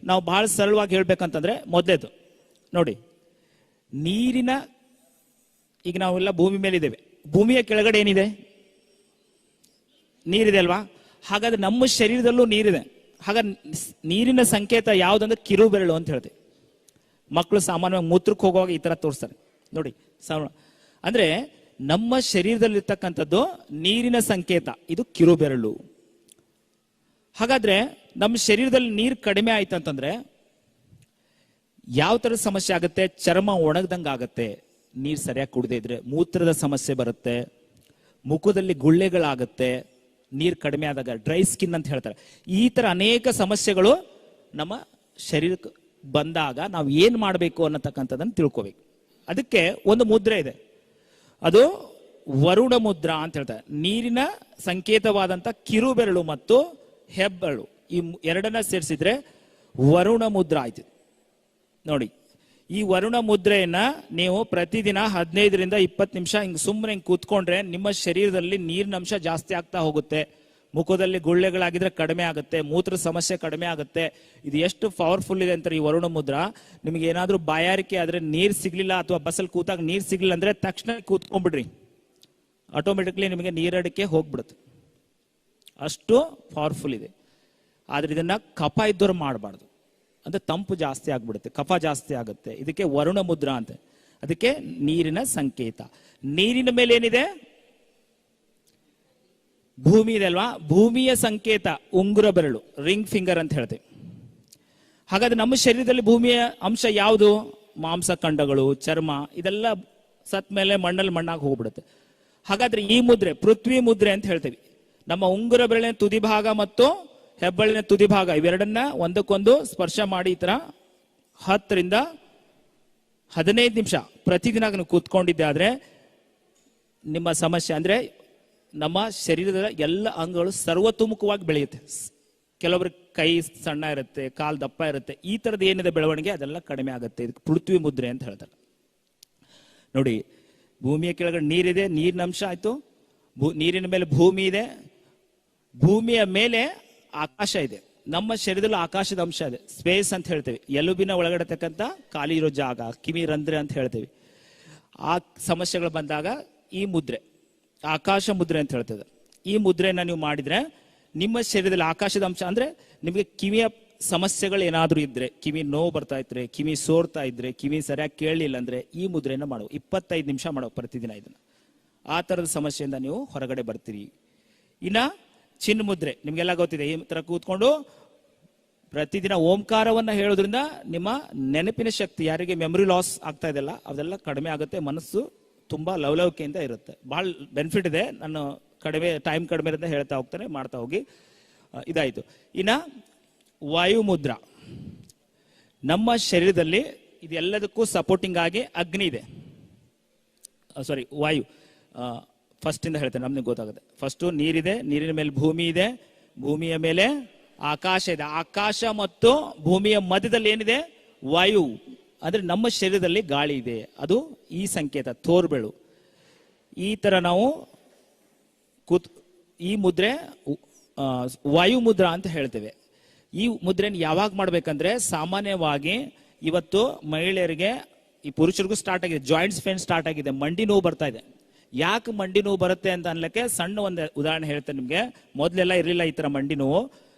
ನಾವು ಬಹಳ ಸರಳವಾಗಿ ಹೇಳ್ಬೇಕಂತಂದ್ರೆ, ಮೊದಲೇದು ನೋಡಿ, ನೀರಿನ, ಈಗ ನಾವೆಲ್ಲ ಭೂಮಿ ಮೇಲೆ ಇದ್ದೇವೆ, ಭೂಮಿಯ ಕೆಳಗಡೆ ಏನಿದೆ? ನೀರಿದೆ ಅಲ್ವಾ? ಹಾಗಾದ್ರೆ ನಮ್ಮ ಶರೀರದಲ್ಲೂ ನೀರಿದೆ. ಹಾಗಾದ್ರೆ ನೀರಿನ ಸಂಕೇತ ಯಾವುದಂದ್ರೆ ಕಿರು ಬೆರಳು ಅಂತ ಹೇಳ್ತೇವೆ. ಮಕ್ಕಳು ಸಾಮಾನ್ಯವಾಗಿ ಮೂತ್ರಕ್ಕೆ ಹೋಗುವಾಗ ಈ ತರ ತೋರಿಸ್ತಾರೆ ನೋಡಿ. ಅಂದ್ರೆ ನಮ್ಮ ಶರೀರದಲ್ಲಿರ್ತಕ್ಕಂಥದ್ದು ನೀರಿನ ಸಂಕೇತ, ಇದು ಕಿರು ಬೆರಳು. ಹಾಗಾದ್ರೆ ನಮ್ಮ ಶರೀರದಲ್ಲಿ ನೀರು ಕಡಿಮೆ ಆಯ್ತು ಅಂತಂದ್ರೆ ಯಾವ ಥರದ ಸಮಸ್ಯೆ ಆಗುತ್ತೆ? ಚರ್ಮ ಒಣಗ್ದಂಗೆ ಆಗುತ್ತೆ ನೀರು ಸರಿಯಾಗಿ ಕುಡದೇ ಇದ್ರೆ. ಮೂತ್ರದ ಸಮಸ್ಯೆ ಬರುತ್ತೆ, ಮುಖದಲ್ಲಿ ಗುಳ್ಳೆಗಳಾಗುತ್ತೆ ನೀರು ಕಡಿಮೆ ಆದಾಗ, ಡ್ರೈ ಸ್ಕಿನ್ ಅಂತ ಹೇಳ್ತಾರೆ. ಈ ತರ ಅನೇಕ ಸಮಸ್ಯೆಗಳು ನಮ್ಮ ಶರೀರಕ್ಕೆ ಬಂದಾಗ ನಾವು ಏನ್ ಮಾಡಬೇಕು ಅನ್ನತಕ್ಕಂಥದ್ದನ್ನು ತಿಳ್ಕೋಬೇಕು. ಅದಕ್ಕೆ ಒಂದು ಮುದ್ರೆ ಇದೆ, ಅದು ವರುಣ ಮುದ್ರಾ ಅಂತ ಹೇಳ್ತಾರೆ. ನೀರಿನ ಸಂಕೇತವಾದಂತ ಕಿರು ಬೆರಳು ಮತ್ತು ಹೆಬ್ಬೆರಳು ಈ ಎರಡನ್ನ ಸೇರಿಸಿದ್ರೆ ವರುಣ ಮುದ್ರಾ ಆಯ್ತು ನೋಡಿ. ಈ ವರುಣ ಮುದ್ರೆಯನ್ನ ನೀವು ಪ್ರತಿದಿನ 15ರಿಂದ 20 ನಿಮಿಷ ಹಿಂಗ್ ಸುಮ್ಮನೆ ಹಿಂಗ್ ಕೂತ್ಕೊಂಡ್ರೆ ನಿಮ್ಮ ಶರೀರದಲ್ಲಿ ನೀರಿನ ಅಂಶ ಜಾಸ್ತಿ ಆಗ್ತಾ ಹೋಗುತ್ತೆ. ಮುಖದಲ್ಲಿ ಗುಳ್ಳೆಗಳಾಗಿದ್ರೆ ಕಡಿಮೆ ಆಗುತ್ತೆ, ಮೂತ್ರ ಸಮಸ್ಯೆ ಕಡಿಮೆ ಆಗುತ್ತೆ. ಇದು ಎಷ್ಟು ಪವರ್ಫುಲ್ ಇದೆ ಅಂತಾರೆ ಈ ವರುಣ ಮುದ್ರಾ. ನಿಮ್ಗೆ ಏನಾದ್ರೂ ಬಾಯಾರಿಕೆ ಆದ್ರೆ, ನೀರ್ ಸಿಗ್ಲಿಲ್ಲ ಅಥವಾ ಬಸ್ಸಲ್ಲಿ ಕೂತಾಗ ನೀರ್ ಸಿಗ್ಲಿಲ್ಲ ಅಂದ್ರೆ ತಕ್ಷಣ ಕೂತ್ಕೊಂಡ್ಬಿಡ್ರಿ, ಆಟೋಮೆಟಿಕ್ಲಿ ನಿಮಗೆ ನೀರಡಿಕೆ ಹೋಗ್ಬಿಡುತ್ತೆ. ಅಷ್ಟು ಪವರ್ಫುಲ್ ಇದೆ. ಆದ್ರೆ ಇದನ್ನ ಕಫ ಇದ್ದವ್ರು ಮಾಡಬಾರ್ದು, ಅಂದ್ರೆ ತಂಪು ಜಾಸ್ತಿ ಆಗ್ಬಿಡುತ್ತೆ, ಕಫ ಜಾಸ್ತಿ ಆಗುತ್ತೆ. ಇದಕ್ಕೆ ವರುಣ ಮುದ್ರಾ ಅಂತ. ಅದಕ್ಕೆ ನೀರಿನ ಸಂಕೇತ. ನೀರಿನ ಮೇಲೆ ಏನಿದೆ? ಭೂಮಿ ಇದೆ ಅಲ್ವಾ? ಭೂಮಿಯ ಸಂಕೇತ ಉಂಗುರ ಬೆರಳು, ರಿಂಗ್ ಫಿಂಗರ್ ಅಂತ ಹೇಳ್ತೇವೆ. ಹಾಗಾದ್ರೆ ನಮ್ಮ ಶರೀರದಲ್ಲಿ ಭೂಮಿಯ ಅಂಶ ಯಾವುದು? ಮಾಂಸಖಂಡಗಳು, ಚರ್ಮ, ಇದೆಲ್ಲ ಸತ್ ಮೇಲೆ ಮಣ್ಣಲ್ಲಿ ಮಣ್ಣಾಗಿ ಹೋಗ್ಬಿಡುತ್ತೆ. ಹಾಗಾದ್ರೆ ಈ ಮುದ್ರೆ ಪೃಥ್ವಿ ಮುದ್ರೆ ಅಂತ ಹೇಳ್ತೇವೆ. ನಮ್ಮ ಉಂಗುರ ಬೆರಳಿನ ತುದಿ ಭಾಗ ಮತ್ತು ಹೆಬ್ಬೆರಳಿನ ತುದಿ ಭಾಗ ಇವೆರಡನ್ನ ಒಂದಕ್ಕೊಂದು ಸ್ಪರ್ಶ ಮಾಡಿ ಈ ತರ 10ರಿಂದ 15 ನಿಮಿಷ ಪ್ರತಿದಿನ ಕೂತ್ಕೊಂಡಿದ್ದೆ ಆದ್ರೆ ನಿಮ್ಮ ಸಮಸ್ಯೆ, ಅಂದ್ರೆ ನಮ್ಮ ಶರೀರದ ಎಲ್ಲ ಅಂಗಗಳು ಸರ್ವತೋಮುಖವಾಗಿ ಬೆಳೆಯುತ್ತೆ. ಕೆಲವೊಬ್ರು ಕೈ ಸಣ್ಣ ಇರುತ್ತೆ, ಕಾಲು ದಪ್ಪ ಇರುತ್ತೆ, ಈ ತರದ ಏನಿದೆ ಬೆಳವಣಿಗೆ ಅದೆಲ್ಲ ಕಡಿಮೆ ಆಗುತ್ತೆ. ಇದಕ್ಕೆ ಪೃಥ್ವಿ ಮುದ್ರೆ ಅಂತ ಹೇಳ್ತಾರೆ ನೋಡಿ. ಭೂಮಿಯ ಕೆಳಗಡೆ ನೀರಿದೆ, ನೀರಿನ ಅಂಶ ಆಯ್ತು. ನೀರಿನ ಮೇಲೆ ಭೂಮಿ ಇದೆ, ಭೂಮಿಯ ಮೇಲೆ ಆಕಾಶ ಇದೆ. ನಮ್ಮ ಶರೀರದಲ್ಲಿ ಆಕಾಶದ ಅಂಶ ಇದೆ, ಸ್ಪೇಸ್ ಅಂತ ಹೇಳ್ತೇವೆ. ಎಲುಬಿನ ಒಳಗಡೆ ತಕ್ಕಂತ ಖಾಲಿ ಇರೋ ಜಾಗ, ಕಿವಿ ರಂಧ್ರ ಅಂತ ಹೇಳ್ತೇವೆ. ಆ ಸಮಸ್ಯೆಗಳು ಬಂದಾಗ ಈ ಮುದ್ರೆ ಆಕಾಶ ಮುದ್ರೆ ಅಂತ ಹೇಳ್ತದೆ. ಈ ಮುದ್ರೆಯನ್ನ ನೀವು ಮಾಡಿದ್ರೆ ನಿಮ್ಮ ಶರೀರದಲ್ಲಿ ಆಕಾಶದ ಅಂಶ, ಅಂದ್ರೆ ನಿಮಗೆ ಕಿವಿಯ ಸಮಸ್ಯೆಗಳು ಏನಾದರೂ ಇದ್ರೆ, ಕಿವಿ ನೋವು ಬರ್ತಾ ಇದ್ರೆ, ಕಿವಿ ಸೋರ್ತಾ ಇದ್ರೆ, ಕಿವಿ ಸರಿಯಾಗಿ ಕೇಳಲಿಲ್ಲ ಅಂದ್ರೆ ಈ ಮುದ್ರೆಯನ್ನು ಮಾಡುವ. 25 ನಿಮಿಷ ಮಾಡುವ ಪ್ರತಿದಿನ ಇದನ್ನ. ಆ ತರದ ಸಮಸ್ಯೆಯಿಂದ ನೀವು ಹೊರಗಡೆ ಬರ್ತೀರಿ. ಇನ್ನ ಚಿನ್ನ ಮುದ್ರೆ ನಿಮ್ಗೆಲ್ಲ ಗೊತ್ತಿದೆ. ಈ ತರ ಕೂತ್ಕೊಂಡು ಪ್ರತಿದಿನ ಓಂಕಾರವನ್ನ ಹೇಳೋದ್ರಿಂದ ನಿಮ್ಮ ನೆನಪಿನ ಶಕ್ತಿ, ಯಾರಿಗೆ ಮೆಮೊರಿ ಲಾಸ್ ಆಗ್ತಾ ಇದೆಲ್ಲ ಅದೆಲ್ಲ ಕಡಿಮೆ ಆಗುತ್ತೆ. ಮನಸ್ಸು ತುಂಬಾ ಲವಲವಿಕೆಯಿಂದ ಇರುತ್ತೆ. ಬಹಳ ಬೆನಿಫಿಟ್ ಇದೆ. ನಾನು ಟೈಮ್ ಕಡಿಮೆ ಇರುತ್ತೆ ಹೇಳ್ತಾ ಹೋಗ್ತಾನೆ, ಮಾಡ್ತಾ ಹೋಗಿ. ಇದಾಯ್ತು. ಇನ್ನ ವಾಯು ಮುದ್ರಾ. ನಮ್ಮ ಶರೀರದಲ್ಲಿ ಇದೆಲ್ಲದಕ್ಕೂ ಸಪೋರ್ಟಿಂಗ್ ಆಗಿ ಅಗ್ನಿ ಇದೆ, ಸಾರಿ ವಾಯು. ಫಸ್ಟ್ ಇಂದ ಹೇಳ್ತೇನೆ, ನಮ್ಗೆ ಗೊತ್ತಾಗುತ್ತೆ. ಫಸ್ಟ್ ನೀರಿದೆ, ನೀರಿನ ಮೇಲೆ ಭೂಮಿ ಇದೆ, ಭೂಮಿಯ ಮೇಲೆ ಆಕಾಶ ಇದೆ. ಆಕಾಶ ಮತ್ತು ಭೂಮಿಯ ಮಧ್ಯದಲ್ಲಿ ಏನಿದೆ? ವಾಯು. ಅಂದ್ರೆ ನಮ್ಮ ಶರೀರದಲ್ಲಿ ಗಾಳಿ ಇದೆ. ಅದು ಈ ಸಂಕೇತ ತೋರ್ಬೆಳು. ಈ ತರ ನಾವು ಈ ಮುದ್ರೆ ವಾಯು ಮುದ್ರಾ ಅಂತ ಹೇಳ್ತೇವೆ. ಈ ಮುದ್ರೆನ ಯಾವಾಗ ಮಾಡ್ಬೇಕಂದ್ರೆ, ಸಾಮಾನ್ಯವಾಗಿ ಇವತ್ತು ಮಹಿಳೆಯರಿಗೆ, ಈ ಪುರುಷರಿಗೂ ಸ್ಟಾರ್ಟ್ ಆಗಿದೆ, ಜಾಯಿಂಟ್ಸ್ ಪೇನ್ ಸ್ಟಾರ್ಟ್ ಆಗಿದೆ, ಮಂಡಿ ನೋವು ಬರ್ತಾ ಇದೆ. ಯಾಕೆ ಮಂಡಿ ನೋವು ಬರುತ್ತೆ ಅಂತ ಅನ್ಲಿಕ್ಕೆ ಸಣ್ಣ ಒಂದು ಉದಾಹರಣೆ ಹೇಳ್ತೇನೆ ನಿಮ್ಗೆ. ಮೊದ್ಲೆಲ್ಲ ಇರಲಿಲ್ಲ ಈ ತರ ಮಂಡಿ ನೋವು.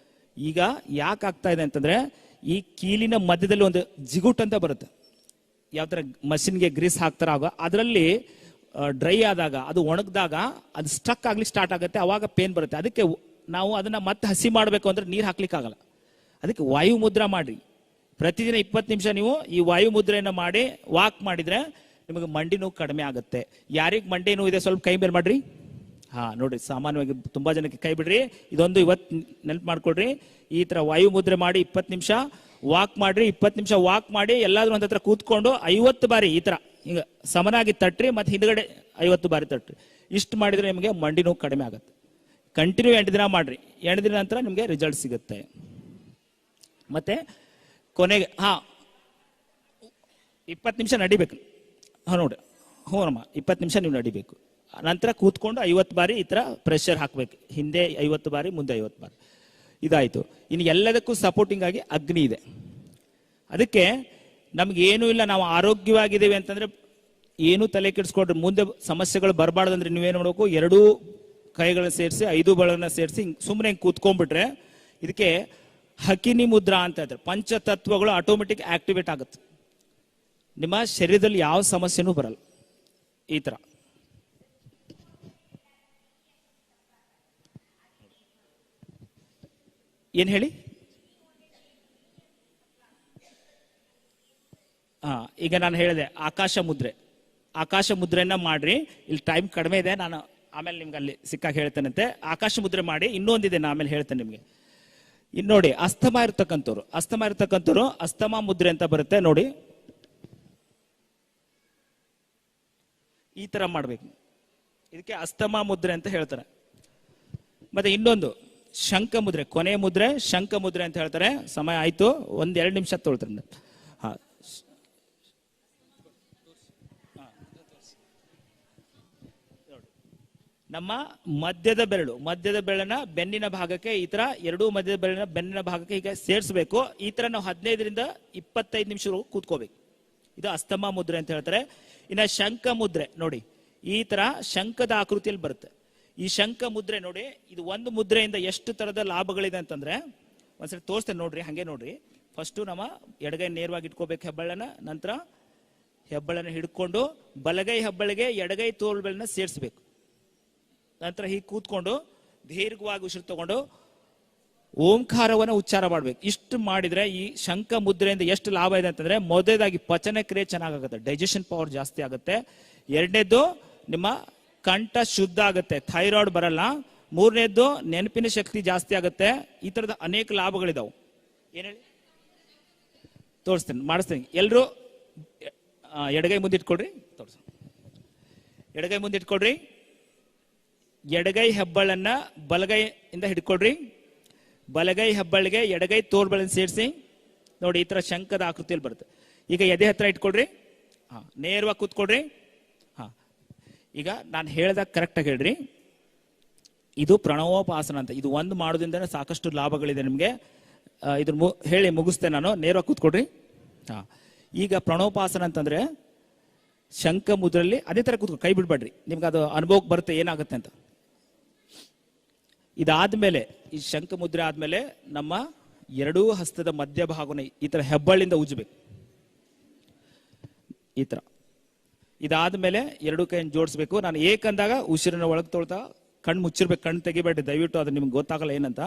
ಈಗ ಯಾಕೆ ಆಗ್ತಾ ಇದೆ ಅಂತಂದ್ರೆ, ಈ ಕೀಲಿನ ಮಧ್ಯದಲ್ಲಿ ಒಂದು ಜಿಗುಟ್ ಅಂತ ಬರುತ್ತೆ. ಯಾವ ತರ ಮಷಿನ್ಗೆ ಗ್ರೀಸ್ ಹಾಕ್ತಾರ, ಆಗ ಅದರಲ್ಲಿ ಡ್ರೈ ಆದಾಗ, ಅದು ಒಣಗಿದಾಗ ಅದು ಸ್ಟಕ್ ಆಗ್ಲಿಕ್ಕೆ ಸ್ಟಾರ್ಟ್ ಆಗುತ್ತೆ. ಅವಾಗ ಪೇನ್ ಬರುತ್ತೆ. ಅದಕ್ಕೆ ನಾವು ಅದನ್ನ ಮತ್ತೆ ಹಸಿ ಮಾಡಬೇಕು ಅಂದ್ರೆ ನೀರು ಹಾಕ್ಲಿಕ್ಕೆ ಆಗಲ್ಲ. ಅದಕ್ಕೆ ವಾಯು ಮುದ್ರಾ ಮಾಡ್ರಿ. ಪ್ರತಿದಿನ 20 ನಿಮಿಷ ನೀವು ಈ ವಾಯು ಮುದ್ರೆಯನ್ನು ಮಾಡಿ ವಾಕ್ ಮಾಡಿದ್ರೆ ನಿಮಗೆ ಮಂಡಿ ನೋವು ಕಡಿಮೆ ಆಗುತ್ತೆ. ಯಾರಿಗೆ ಮಂಡಿ ನೋವು ಇದೆ ಸ್ವಲ್ಪ ಕೈ ಬೇರ್ ಮಾಡ್ರಿ. ಹಾ ನೋಡ್ರಿ, ಸಾಮಾನ್ಯವಾಗಿ ತುಂಬಾ ಜನಕ್ಕೆ ಕೈ ಬಿಡ್ರಿ. ಇದೊಂದು ಇವತ್ತು ನೆನಪು ಮಾಡ್ಕೊಡ್ರಿ. ಈ ತರ ವಾಯು ಮುದ್ರೆ ಮಾಡಿ 20 ನಿಮಿಷ ವಾಕ್ ಮಾಡ್ರಿ. 20 ನಿಮಿಷ ವಾಕ್ ಮಾಡಿ ಎಲ್ಲಾದ್ರೂ ಒಂದ್ ಹತ್ರ ಕೂತ್ಕೊಂಡು 50 ಬಾರಿ ಈ ತರ ಹಿಂಗ ಸಮನಾಗಿ ತಟ್ರಿ, ಮತ್ತೆ ಹಿಂದ್ಗಡೆ 50 ಬಾರಿ ತಟ್ರಿ. ಇಷ್ಟು ಮಾಡಿದ್ರೆ ನಿಮಗೆ ಮಂಡಿ ನೋವು ಕಡಿಮೆ ಆಗುತ್ತೆ. ಕಂಟಿನ್ಯೂ 8 ದಿನ ಮಾಡ್ರಿ. 8 ದಿನ ನಂತರ ನಿಮಗೆ ರಿಸಲ್ಟ್ ಸಿಗುತ್ತೆ. ಮತ್ತೆ ಕೊನೆಗೆ 20 ನಿಮಿಷ ನಡಿಬೇಕು. ನೋಡ್ರಿ, ಹ್ಞೂನಮ್ಮ, 20 ನಿಮಿಷ ನೀವು ನಡಿಬೇಕು. ನಂತರ ಕೂತ್ಕೊಂಡು 50 ಬಾರಿ ಈ ತರ ಪ್ರೆಷರ್ ಹಾಕ್ಬೇಕು. ಹಿಂದೆ 50 ಬಾರಿ, ಮುಂದೆ 50 ಬಾರಿ. ಇದಾಯ್ತು. ಇನ್ನು ಎಲ್ಲದಕ್ಕೂ ಸಪೋರ್ಟಿಂಗ್ ಆಗಿ ಅಗ್ನಿ ಇದೆ. ಅದಕ್ಕೆ ನಮ್ಗೆ ಏನೂ ಇಲ್ಲ, ನಾವು ಆರೋಗ್ಯವಾಗಿದ್ದೇವೆ ಅಂತಂದ್ರೆ ಏನು ತಲೆ ಕೆಡಿಸ್ಕೊಂಡ್ರೆ ಮುಂದೆ ಸಮಸ್ಯೆಗಳು ಬರಬಾರ್ದಂದ್ರೆ ನೀವೇನು ಮಾಡಬೇಕು? 2 ಕೈಗಳನ್ನ ಸೇರಿಸಿ 5 ಬೆಳಗಳನ್ನ ಸೇರಿಸಿ ಸುಮ್ಮನೆ ಕೂತ್ಕೊಂಡ್ಬಿಟ್ರೆ ಇದಕ್ಕೆ ಹಕಿನಿ ಮುದ್ರಾ ಅಂತ ಹೇಳ್ತಾರೆ. ಪಂಚತತ್ವಗಳು ಆಟೋಮೆಟಿಕ್ ಆಕ್ಟಿವೇಟ್ ಆಗುತ್ತೆ. ನಿಮ್ಮ ಶರೀರದಲ್ಲಿ ಯಾವ ಸಮಸ್ಯೆನೂ ಬರಲ್ಲ. ಈ ತರ ಏನ್ ಹೇಳಿ? ಈಗ ನಾನು ಹೇಳಿದೆ ಆಕಾಶ ಮುದ್ರೆ. ಆಕಾಶ ಮುದ್ರೆಯನ್ನ ಮಾಡ್ರಿ. ಇಲ್ಲಿ ಟೈಮ್ ಕಡಿಮೆ ಇದೆ, ನಾನು ಆಮೇಲೆ ನಿಮ್ಗೆ ಅಲ್ಲಿ ಸಿಕ್ಕಾಗ ಹೇಳ್ತೇನಂತೆ. ಆಕಾಶ ಮುದ್ರೆ ಮಾಡಿ. ಇನ್ನೊಂದಿದೆ, ನಾನು ಆಮೇಲೆ ಹೇಳ್ತೇನೆ ನಿಮ್ಗೆ. ಇನ್ನು ನೋಡಿ, ಅಸ್ತಮ ಇರ್ತಕ್ಕಂಥವ್ರು ಅಸ್ತಮ ಮುದ್ರೆ ಅಂತ ಬರುತ್ತೆ ನೋಡಿ. ಈ ತರ ಮಾಡ್ಬೇಕು. ಇದಕ್ಕೆ ಅಸ್ತಮ ಮುದ್ರೆ ಅಂತ ಹೇಳ್ತಾರೆ. ಮತ್ತೆ ಇನ್ನೊಂದು ಶಂಖ ಮುದ್ರೆ, ಕೊನೆಯ ಮುದ್ರೆ ಶಂಖ ಮುದ್ರೆ ಅಂತ ಹೇಳ್ತಾರೆ. ಸಮಯ ಆಯ್ತು, 1-2 ನಿಮಿಷ ತೊಳ್ತಾರೆ. ನಮ್ಮ ಮಧ್ಯದ ಬೆರಳನ್ನ ಬೆನ್ನಿನ ಭಾಗಕ್ಕೆ ಈ ತರ, 2 ಮಧ್ಯದ ಬೆರಳಿನ ಬೆನ್ನಿನ ಭಾಗಕ್ಕೆ ಈಗ ಸೇರಿಸಬೇಕು. ಈ ತರ ನಾವು 15ರಿಂದ 25 ನಿಮಿಷ ಕೂತ್ಕೋಬೇಕು. ಇದು ಅಸ್ತಮ ಮುದ್ರೆ ಅಂತ ಹೇಳ್ತಾರೆ. ಇನ್ನ ಶಂಖ ಮುದ್ರೆ ನೋಡಿ, ಈ ತರ ಶಂಖದ ಆಕೃತಿಯಲ್ಲಿ ಬರುತ್ತೆ. ಈ ಶಂಖ ಮುದ್ರೆ ನೋಡಿ, ಇದು ಒಂದು ಮುದ್ರೆಯಿಂದ ಎಷ್ಟು ತರದ ಲಾಭಗಳಿದೆ ಅಂತಂದ್ರೆ ಒಂದ್ಸರಿ ತೋರಿಸ್ತೇನೆ ನೋಡ್ರಿ. ಹಂಗೆ ನೋಡ್ರಿ. ಫಸ್ಟ್ ನಮ್ಮ ಎಡಗೈ ನೇರವಾಗಿ ಇಟ್ಕೋಬೇಕು ಹೆಬ್ಬಳ್ಳನ. ನಂತರ ಹೆಬ್ಬಳ್ಳನ ಹಿಡ್ಕೊಂಡು ಬಲಗೈ ಹೆಬ್ಬಳಿಗೆ ಎಡಗೈ ತೋಳ್ಬೆಳನ್ನ ಸೇರಿಸಬೇಕು. ನಂತರ ಹೀಗೆ ಕೂತ್ಕೊಂಡು ದೀರ್ಘವಾಗಿ ಉಸಿರು ತಗೊಂಡು ಓಂಕಾರವನ್ನ ಉಚ್ಚಾರ ಮಾಡ್ಬೇಕು. ಇಷ್ಟು ಮಾಡಿದ್ರೆ ಈ ಶಂಖ ಮುದ್ರೆಯಿಂದ ಎಷ್ಟು ಲಾಭ ಇದೆ ಅಂತಂದ್ರೆ, ಮೊದಲನೇದಾಗಿ ಪಚನ ಕ್ರಿಯೆ ಚೆನ್ನಾಗುತ್ತೆ, ಡೈಜೆಷನ್ ಪವರ್ ಜಾಸ್ತಿ ಆಗುತ್ತೆ. ಎರಡನೇದ್ದು ನಿಮ್ಮ ಕಂಠ ಶುದ್ಧ ಆಗುತ್ತೆ, ಥೈರಾಯ್ಡ್ ಬರಲ್ಲ. ಮೂರನೇದ್ದು ನೆನಪಿನ ಶಕ್ತಿ ಜಾಸ್ತಿ ಆಗುತ್ತೆ. ಈ ತರದ ಅನೇಕ ಲಾಭಗಳಿದಾವೆ. ಏನ್ ಹೇಳಿ ತೋರಿಸ್ತೇನೆ, ಮಾಡಿಸ್ತೇನೆ. ಎಲ್ರು ಎಡಗೈ ಮುಂದಿಟ್ಕೊಡ್ರಿ. ತೋರಿಸ ಎಡಗೈ ಮುಂದಿಟ್ಕೊಡ್ರಿ. ಎಡಗೈ ಹೆಬ್ಬಳನ್ನ ಬಲಗೈಯಿಂದ ಹಿಡ್ಕೊಡ್ರಿ. ಬಲಗೈ ಹೆಬ್ಬಳಿಗೆ ಎಡಗೈ ತೋರ್ಬೆಳನ್ನ ಸೇರಿಸಿ ನೋಡಿ. ಈ ತರ ಶಂಖದ ಆಕೃತಿಯಲ್ಲಿ ಬರುತ್ತೆ. ಈಗ ಎದೆ ಹತ್ರ ಇಟ್ಕೊಡ್ರಿ. ನೇರವಾಗಿ ಕೂತ್ಕೊಡ್ರಿ. ಈಗ ನಾನು ಹೇಳ್ದಾಗ ಕರೆಕ್ಟ್ ಆಗಿ ಹೇಳ್ರಿ. ಇದು ಪ್ರಣವೋಪಾಸನ ಅಂತ. ಇದು ಒಂದು ಮಾಡೋದ್ರಿಂದ ಸಾಕಷ್ಟು ಲಾಭಗಳಿದೆ ನಿಮ್ಗೆ. ಇದ್ರ ಹೇಳಿ ಮುಗಿಸ್ತೇನೆ ನಾನು. ನೇರವಾಗಿ ಕೂತ್ಕೊಡ್ರಿ. ಈಗ ಪ್ರಣವೋಪಾಸನ ಅಂತಂದ್ರೆ ಶಂಖ ಮುದ್ರಲ್ಲಿ ಅದೇ ತರ ಕೂತ್ಕೊ, ಕೈ ಬಿಡ್ಬೇಡ್ರಿ. ನಿಮ್ಗೆ ಅದು ಅನುಭವಕ್ಕೆ ಬರುತ್ತೆ ಏನಾಗುತ್ತೆ ಅಂತ. ಇದಾದ್ಮೇಲೆ ಈ ಶಂಖ ಮುದ್ರೆ ಆದ್ಮೇಲೆ ನಮ್ಮ ಎರಡೂ ಹಸ್ತದ ಮಧ್ಯಭಾಗನ ಈ ತರ ಹೆಬ್ಬಳ್ಳಿಂದ ಉಜ್ಜಬೇಕು. ಈ ತರ ಇದಾದ್ಮೇಲೆ ಎರಡು ಕೈಯನ್ನು ಜೋಡಿಸ್ಬೇಕು. ನಾನು ಏಕಂದಾಗ ಉಸಿರನ್ನ ಒಳಗೆ ತೊಳ್ತಾ ಕಣ್ಣು ಮುಚ್ಚಿರ್ಬೇಕು, ಕಣ್ಣು ತೆಗಿಬೇಡಿ ದಯವಿಟ್ಟು, ಅದು ನಿಮ್ಗೆ ಗೊತ್ತಾಗಲ್ಲ ಏನಂತ.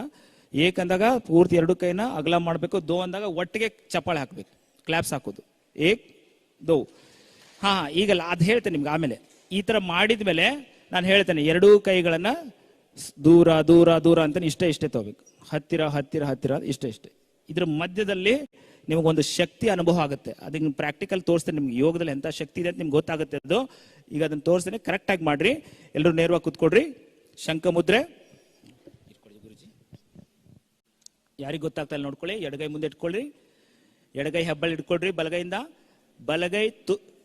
ಏಕಂದಾಗ ಪೂರ್ತಿ ಎರಡು ಕೈನ ಅಗಲ ಮಾಡಬೇಕು. ದೋ ಅಂದಾಗ ಒಟ್ಟಿಗೆ ಚಪ್ಪಾಳೆ ಹಾಕ್ಬೇಕು, ಕ್ಲಾಪ್ಸ್ ಹಾಕೋದು. ಏಕ್ ದೋ. ಹಾ ಈಗಲ್ಲ ಅದು ಹೇಳ್ತೇನೆ ನಿಮ್ಗೆ ಆಮೇಲೆ. ಈ ತರ ಮಾಡಿದ ಮೇಲೆ ನಾನು ಹೇಳ್ತೇನೆ ಎರಡೂ ಕೈಗಳನ್ನ ದೂರ ದೂರ ದೂರ ಅಂತ ಇಷ್ಟೇ ತಗೋಬೇಕು. ಹತ್ತಿರ ಹತ್ತಿರ ಹತ್ತಿರ ಇಷ್ಟೇ. ಇದ್ರ ಮಧ್ಯದಲ್ಲಿ ನಿಮಗೊಂದು ಶಕ್ತಿ ಅನುಭವ ಆಗುತ್ತೆ. ಅದಕ್ಕೆ ಪ್ರಾಕ್ಟಿಕಲ್ ತೋರಿಸ್ತೇನೆ ನಿಮ್ಗೆ, ಯೋಗದಲ್ಲಿ ಎಂತ ಶಕ್ತಿ ಇದೆ ಅಂತ ನಿಮ್ಗೆ ಗೊತ್ತಾಗುತ್ತೆ ಅದು. ಈಗ ಅದನ್ನ ತೋರಿಸ್ತೇನೆ, ಕರೆಕ್ಟ್ ಆಗಿ ಮಾಡ್ರಿ. ಎಲ್ಲರೂ ನೇರವಾಗಿ ಕೂತ್ಕೊಡ್ರಿ. ಶಂಖ ಮುದ್ರೆ ಗುರುಜಿ, ಯಾರಿಗೆ ಗೊತ್ತಾಗ್ತಾ ಇಲ್ಲ ನೋಡ್ಕೊಳ್ಳಿ. ಎಡಗೈ ಮುಂದೆ ಇಟ್ಕೊಳ್ರಿ, ಎಡಗೈ ಹೆಬ್ಬಳ್ಳಿ ಇಟ್ಕೊಳ್ರಿ. ಬಲಗೈಯಿಂದ ಬಲಗೈ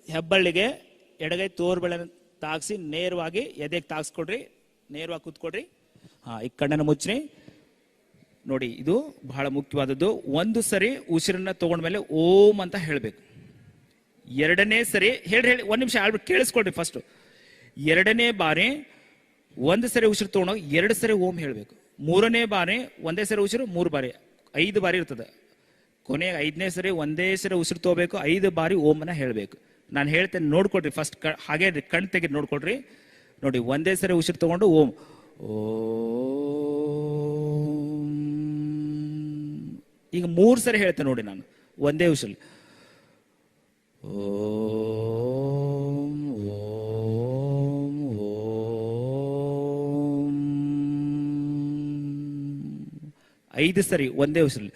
ಹೆಬ್ಬಳ್ಳಿಗೆ ಎಡಗೈ ತೋರ್ಬೆಳೆ ತಾಗಿಸಿ ನೇರವಾಗಿ ಎದೆಗೆ ತಾಗಿಸ್ಕೊಡ್ರಿ. ನೇರವಾಗಿ ಕೂತ್ಕೊಡ್ರಿ. ಈ ಕಣ್ಣನ್ನು ಮುಚ್ಚ್ರಿ. ನೋಡಿ, ಇದು ಬಹಳ ಮುಖ್ಯವಾದದ್ದು. ಒಂದು ಸರಿ ಉಸಿರನ್ನ ತಗೊಂಡ್ಮೇಲೆ ಓಂ ಅಂತ ಹೇಳ್ಬೇಕು. ಎರಡನೇ ಸರಿ ಹೇಳಿ ಒಂದ್ ನಿಮಿಷ ಆಳ್ಬಿಟ್ಟು ಕೇಳಿಸ್ಕೊಡ್ರಿ. ಫಸ್ಟ್ ಎರಡನೇ ಬಾರಿ ಒಂದು ಸರಿ ಉಸಿರು ತಗೊಂಡೋಗಿ 2 ಸರಿ ಓಂ ಹೇಳ್ಬೇಕು. ಮೂರನೇ ಬಾರಿ ಒಂದೇ ಸರಿ ಉಸಿರು 3 ಬಾರಿ, 5 ಬಾರಿ ಇರ್ತದೆ. ಕೊನೆಗೆ 5ನೇ ಸರಿ ಒಂದೇ ಸರಿ ಉಸಿರು ತಗೋಬೇಕು, 5 ಬಾರಿ ಓಮನ್ನ ಹೇಳ್ಬೇಕು. ನಾನು ಹೇಳ್ತೇನೆ, ನೋಡ್ಕೊಡ್ರಿ. ಫಸ್ಟ್ ಹಾಗೆ ಕಣ್ ತೆಗೆದು ನೋಡ್ಕೊಡ್ರಿ. ನೋಡಿ, ಒಂದೇ ಸರಿ ಉಸಿರು ತಗೊಂಡು ಓಂ ಈಗ 3 ಸರಿ ಹೇಳ್ತೇನೆ ನೋಡಿ ನಾನು ಒಂದೇ ಉಸಿರು. ಓಂ ಓಂ ಓಂ 5 ಸರಿ ಒಂದೇ ಉಸಿರು.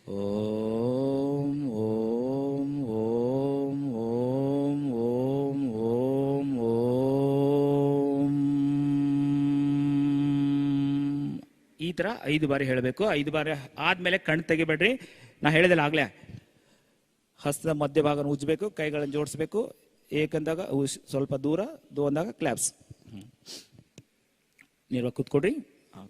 ಓಂ ಓಂ ಓಂ ಓಂ ಓಂ ಓಂ ಓಂ ಈ ತರ 5 ಬಾರಿ ಹೇಳಬೇಕು. 5 ಬಾರಿ ಆದ್ಮೇಲೆ ಕಣ್ಣು ತೆಗಿಬೇಡ್ರಿ. ನಾ ಹೇಳಿದಲ್ಲ ಆಗ್ಲೇ, ಹಸ್ತದ ಮಧ್ಯಭಾಗನ ಉಜ್ಜಬೇಕು, ಕೈಗಳನ್ನು ಜೋಡಿಸ್ಬೇಕು. ಏಕಂದಾಗ ಸ್ವಲ್ಪ ದೂರ, ದೋ ಅಂದಾಗ ಕ್ಲಾಪ್ಸ್. ನೇರವಾಗಿ ಕೂತ್ಕೊಡ್ರಿ.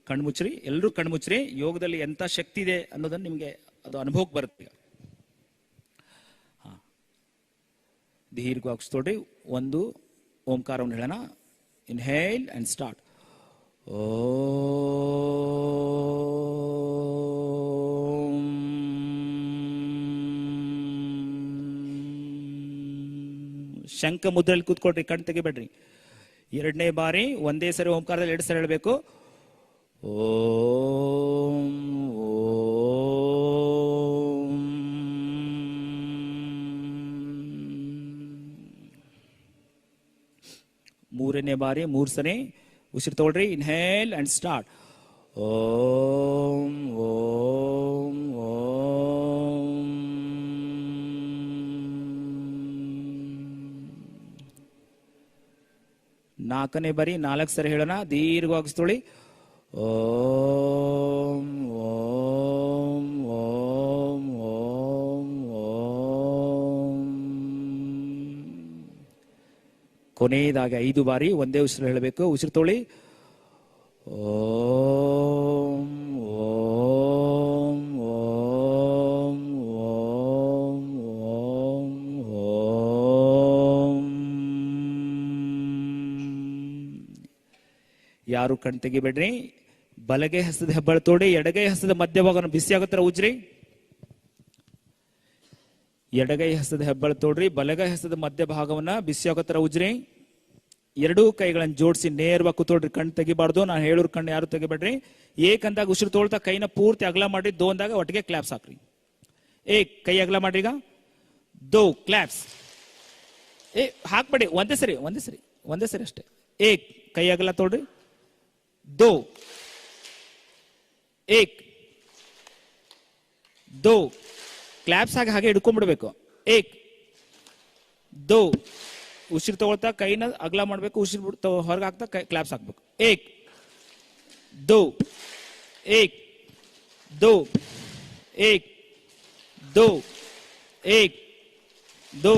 ಕಣ್ಣು ಮುಚ್ಚ್ರಿ. ಎಲ್ಲರೂ ಕಣ್ಣು ಮುಚ್ಚ್ರಿ. ಯೋಗದಲ್ಲಿ ಎಂತ ಶಕ್ತಿ ಇದೆ ಅನ್ನೋದನ್ನ ನಿಮ್ಗೆ ಅದು ಅನುಭವಕ್ಕೆ ಬರುತ್ತೆ. ದೀರ್ಘವಾಗಿ ತೊಡ್ರಿ. ಒಂದು ಓಂಕಾರವನ್ನು ಹೇಳೋಣ. Inhale and start. ಓಂ. ಶಂಖ ಮುದ್ರೆಯಲ್ಲಿ ಕೂತ್ಕೊಳ್ರಿ, ಕಣ್ಣು ತೆಗಿಬೇಡ್ರಿ. ಎರಡನೇ ಬಾರಿ ಒಂದೇ ಸರಿ ಓಂಕಾರದಲ್ಲಿ 2 ಸರಿ ಹೇಳಬೇಕು. ಓಂ ಓಂ. ಮೂರನೇ ಬಾರಿ 3 ಸರಿ ಉಸಿರು ತಗೊಳ್ರಿ. Inhale and start. Om Om Om. ನಾಲ್ಕನೇ ಬಾರಿ 4 ಸರಿ ಹೇಳೋಣ. ದೀರ್ಘವಾಗಿಸ್ತೊಳಿ. ಓಂ ಓಂ ಓಂ ಓಂ ಓಂ. ಕೊನೆಯದಾಗಿ 5 ಬಾರಿ ಒಂದೇ ಉಸಿರು ಹೇಳಬೇಕು. ಉಸಿರು ತೊಳಿ. ಓಂ ಓಂ ಓಂ ಓಂ ಓಂ ಓಂ. ಯಾರು ಕಣ್ ತೆಗಿಬೇಡ್ರಿ. ಬಲಗೈ ಹಸ್ತದ ಹೆಬ್ಬಳ ತೋಡಿ ಎಡಗೈ ಹಸ್ತದ ಮಧ್ಯಭಾಗನ ಬಿಸಿ ಆಗುತ್ತರ ಉಜ್ರಿ. ಎಡಗೈ ಹಸ್ತದ ಹೆಬ್ಬಳ ತೋಡ್ರಿ, ಬಲಗೈ ಹಸ್ತದ ಮಧ್ಯಭಾಗವನ್ನ ಬಿಸಿ ಆಗುತ್ತರ ಉಜ್ರಿ. ಎರಡೂ ಕೈಗಳನ್ನು ಜೋಡಿಸಿ ನೇರವಾಗಿ ಕೂತ್ಕೊಳ್ರಿ. ಕಣ್ಣು ತೆಗಿಬಾರ್ದು. ನಾನು ಹೇಳೋರು ಕಣ್ಣು ಯಾರು ತೆಗಿಬೇಡ್ರಿ. ಏಕಂದಾಗ ಉಸಿರು ತೋಳ್ತಾ ಕೈನ ಪೂರ್ತಿ ಅಗಲ ಮಾಡ್ರಿ. ದೋ ಅಂದಾಗ ಒಟ್ಟಿಗೆ ಕ್ಲಾಪ್ಸ್ ಹಾಕ್ರಿ. ಕೈ ಅಗಲ ಮಾಡ್ರಿ. ಈಗ ದೋ ಕ್ಲಾಪ್ಸ್. ಹಾಕ್ಬೇಡಿ. ಒಂದೇ ಸರಿ ಅಷ್ಟೇ. ಕೈ ಅಗಲ ತೋಡ್ರಿ. ದೋ ದೋ ಕ್ಲಾಪ್ಸ್ ಆಗಿ ಹಾಗೆ ಹಿಡ್ಕೊಂಡ್ಬಿಡ್ಬೇಕು. ದೋ ಉಸಿರು ತಗೊಳ್ತಾ ಕೈನ ಅಗಲ ಮಾಡ್ಬೇಕು. ಉಸಿರು ಹೊರಗೆ ಹಾಕ್ತಾ ಕ್ಲಾಪ್ಸ್ ಹಾಕ್ಬೇಕು. ದೋ ದೋ ದೋ ದೋ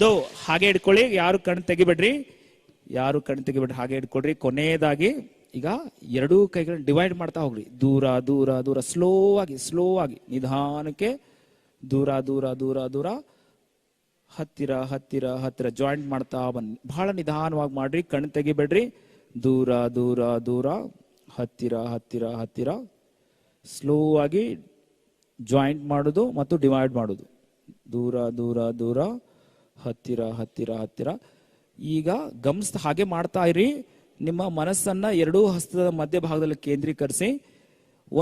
ದೋ ಹಾಗೆ ಹಿಡ್ಕೊಳ್ಳಿ. ಯಾರು ಕಣ್ಣು ತೆಗಿಬೇಡ್ರಿ. ಹಾಗೆ ಹಿಡ್ಕೊಳ್ರಿ. ಕೊನೆಯದಾಗಿ ಈಗ ಎರಡೂ ಕೈಗಳನ್ನ ಡಿವೈಡ್ ಮಾಡ್ತಾ ಹೋಗ್ರಿ. ದೂರ ದೂರ ದೂರ ಸ್ಲೋ ಆಗಿ ನಿಧಾನಕ್ಕೆ ದೂರ ದೂರ ದೂರ ದೂರ ಹತ್ತಿರ ಹತ್ತಿರ ಹತ್ತಿರ ಜಾಯಿಂಟ್ ಮಾಡ್ತಾ ಬನ್ನಿ. ಬಹಳ ನಿಧಾನವಾಗಿ ಮಾಡ್ರಿ. ಕಣ್ಣು ತೆಗಿಬೇಡ್ರಿ. ದೂರ ದೂರ ದೂರ ಹತ್ತಿರ ಹತ್ತಿರ ಹತ್ತಿರ, ಸ್ಲೋ ಆಗಿ ಜಾಯಿಂಟ್ ಮಾಡೋದು ಮತ್ತು ಡಿವೈಡ್ ಮಾಡೋದು, ದೂರ ದೂರ ದೂರ, ಹತ್ತಿರ ಹತ್ತಿರ ಹತ್ತಿರ. ಈಗ ಗಮನಿಸ್ತಾ ಹಾಗೆ ಮಾಡ್ತಾ ಇರಿ. ನಿಮ್ಮ ಮನಸ್ಸನ್ನ ಎರಡೂ ಹಸ್ತದ ಮಧ್ಯಭಾಗದಲ್ಲಿ ಕೇಂದ್ರೀಕರಿಸಿ,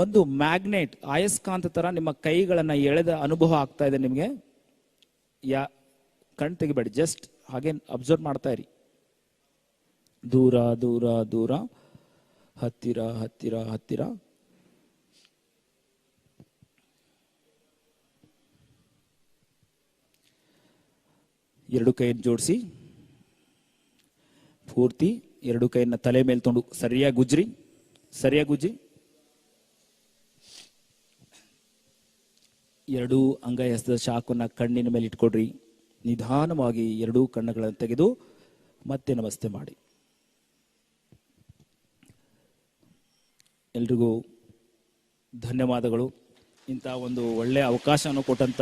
ಒಂದು ಮ್ಯಾಗ್ನೆಟ್ ಆಯಸ್ಕಾಂತ ತರ ನಿಮ್ಮ ಕೈಗಳನ್ನ ಎಳೆದ ಅನುಭವ ಆಗ್ತಾ ಇದೆ ನಿಮಗೆ. ಕಣ್ ತೆಗಿಬೇಡಿ, ಜಸ್ಟ್ ಹಾಗೆ ಅಬ್ಸರ್ವ್ ಮಾಡ್ತಾ ಇರಿ. ದೂರ ದೂರ ದೂರ, ಹತ್ತಿರ ಹತ್ತಿರ ಹತ್ತಿರ. ಎರಡು ಕೈಯನ್ನು ಜೋಡಿಸಿ, ಪೂರ್ತಿ ಎರಡು ಕೈಯನ್ನ ತಲೆ ಮೇಲೆ ತೊಗೊಂಡು ಸರಿಯಾಗಿ ಗುಜ್ರಿ, ಸರಿಯಾಗಿ ಗುಜ್ಜಿ. ಎರಡೂ ಅಂಗೈ ಹಸ್ತದ ಶಾಖವನ್ನ ಕಣ್ಣಿನ ಮೇಲೆ ಇಟ್ಕೊಡ್ರಿ. ನಿಧಾನವಾಗಿ ಎರಡೂ ಕಣ್ಣುಗಳನ್ನು ತೆಗೆದು ಮತ್ತೆ ನಮಸ್ತೆ ಮಾಡಿ. ಎಲ್ರಿಗೂ ಧನ್ಯವಾದಗಳು. ಇಂಥ ಒಂದು ಒಳ್ಳೆಯ ಅವಕಾಶವನ್ನು ಕೊಟ್ಟಂತ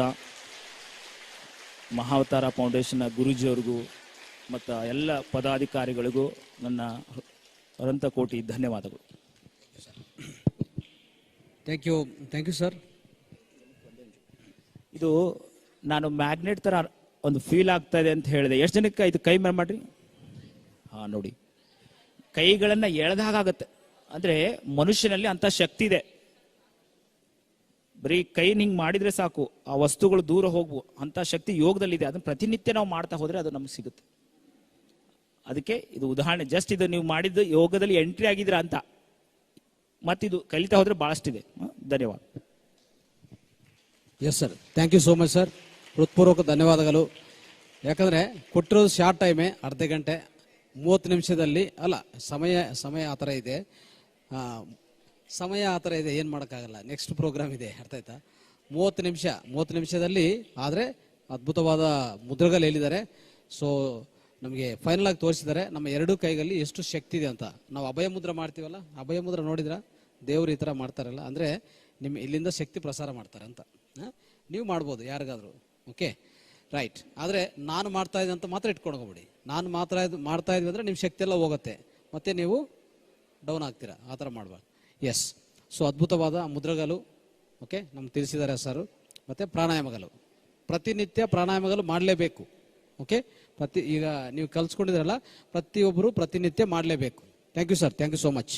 ಮಹಾವತಾರ ಫೌಂಡೇಶನ್ನ ಗುರೂಜಿಯವರಿಗೂ ಮತ್ತು ಎಲ್ಲ ಪದಾಧಿಕಾರಿಗಳಿಗೂ ನನ್ನ ಅನಂತ ಕೋಟಿ ಧನ್ಯವಾದಗಳು. Thank you sir. ಇದು ನಾನು ಮ್ಯಾಗ್ನೆಟ್ ತರ ಒಂದು ಫೀಲ್ ಆಗ್ತಾ ಇದೆ ಅಂತ ಹೇಳಿದೆ. ಎಷ್ಟು ಜನಕ್ಕೆ ಇದು ಕೈ ಮೇಲೆ ಮಾಡ್ರಿ. ಹಾ ನೋಡಿ, ಕೈಗಳನ್ನ ಎಳೆದಾಗತ್ತೆ. ಅಂದ್ರೆ ಮನುಷ್ಯನಲ್ಲಿ ಅಂತ ಶಕ್ತಿ ಇದೆ. ಬರೀ ಕೈ ಹಿಂಗ್ ಮಾಡಿದ್ರೆ ಸಾಕು, ಆ ವಸ್ತುಗಳು ದೂರ ಹೋಗ್ವು ಅಂತ ಶಕ್ತಿ ಯೋಗದಲ್ಲಿದೆ. ಅದನ್ನ ಪ್ರತಿನಿತ್ಯ ನಾವು ಮಾಡ್ತಾ ಹೋದ್ರೆ ಅದು ನಮ್ಗೆ ಸಿಗುತ್ತೆ. ಅದಕ್ಕೆ ಇದು ಉದಾಹರಣೆ. ಜಸ್ಟ್ ಇದು ನೀವು ಮಾಡಿದ್ದು ಯೋಗದಲ್ಲಿ ಎಂಟ್ರಿ ಆಗಿದ್ರ ಅಂತ. ಮತ್ತಿದು ಕಲಿತಾ ಹೋದ್ರೆ ಬಹಳಷ್ಟಿದೆ. ಧನ್ಯವಾದ. Yes sir, thank you so much sir. ಹೃತ್ಪೂರ್ವಕ ಧನ್ಯವಾದಗಳು. ಯಾಕಂದರೆ ಕೊಟ್ಟಿರೋದು ಶಾರ್ಟ್ ಟೈಮೇ, ಅರ್ಧ ಗಂಟೆ 30 ನಿಮಿಷದಲ್ಲಿ ಅಲ್ಲ. ಸಮಯ ಆ ಥರ ಇದೆ, ಏನು ಮಾಡೋಕ್ಕಾಗಲ್ಲ. ನೆಕ್ಸ್ಟ್ ಪ್ರೋಗ್ರಾಮ್ ಇದೆ, ಅರ್ಥ ಆಯ್ತಾ? 30 ನಿಮಿಷದಲ್ಲಿ ಆದರೆ ಅದ್ಭುತವಾದ ಮುದ್ರಗಳು ಹೇಳಿದ್ದಾರೆ. ಸೊ ನಮಗೆ ಫೈನಲ್ ಆಗಿ ತೋರಿಸಿದ್ದಾರೆ ನಮ್ಮ ಎರಡೂ ಕೈಗಳಲ್ಲಿ ಎಷ್ಟು ಶಕ್ತಿ ಇದೆ ಅಂತ. ನಾವು ಅಭಯ ಮುದ್ರ ಮಾಡ್ತೀವಲ್ಲ, ಅಭಯ ಮುದ್ರ ನೋಡಿದ್ರ ದೇವ್ರು ಈ ಥರ ಮಾಡ್ತಾರಲ್ಲ, ಅಂದರೆ ನಿಮ್ಮ ಇಲ್ಲಿಂದ ಶಕ್ತಿ ಪ್ರಸಾರ ಮಾಡ್ತಾರೆ ಅಂತ. ನೀವು ಮಾಡ್ಬೋದು ಯಾರಿಗಾದ್ರೂ. Okay, right. ಆದರೆ ನಾನು ಮಾಡ್ತಾ ಇದ್ದೆ ಅಂತ ಮಾತ್ರ ಇಟ್ಕೊಂಡೋಗ್ಬಿಡಿ. ನಾನು ಮಾಡ್ತಾ ಇದ್ವಿ ಅಂದರೆ ನಿಮ್ಮ ಶಕ್ತಿ ಎಲ್ಲ ಹೋಗುತ್ತೆ, ಮತ್ತೆ ನೀವು ಡೌನ್ ಆಗ್ತೀರಾ. ಆ ಥರ ಮಾಡಬಾರ್ದು. ಎಸ್. ಸೊ ಅದ್ಭುತವಾದ ಮುದ್ರಗಳು ಓಕೆ ನಮ್ಗೆ ತಿಳಿಸಿದ್ದಾರೆ ಸರ್. ಮತ್ತು ಪ್ರಾಣಾಯಾಮಗಳು, ಪ್ರತಿನಿತ್ಯ ಪ್ರಾಣಾಯಾಮಗಳು ಮಾಡಲೇಬೇಕು. ಓಕೆ, ಈಗ ನೀವು ಕಲ್ಸ್ಕೊಂಡಿದ್ರಲ್ಲ, ಪ್ರತಿಯೊಬ್ಬರು ಪ್ರತಿನಿತ್ಯ ಮಾಡಲೇಬೇಕು. Thank you sir, thank you so much.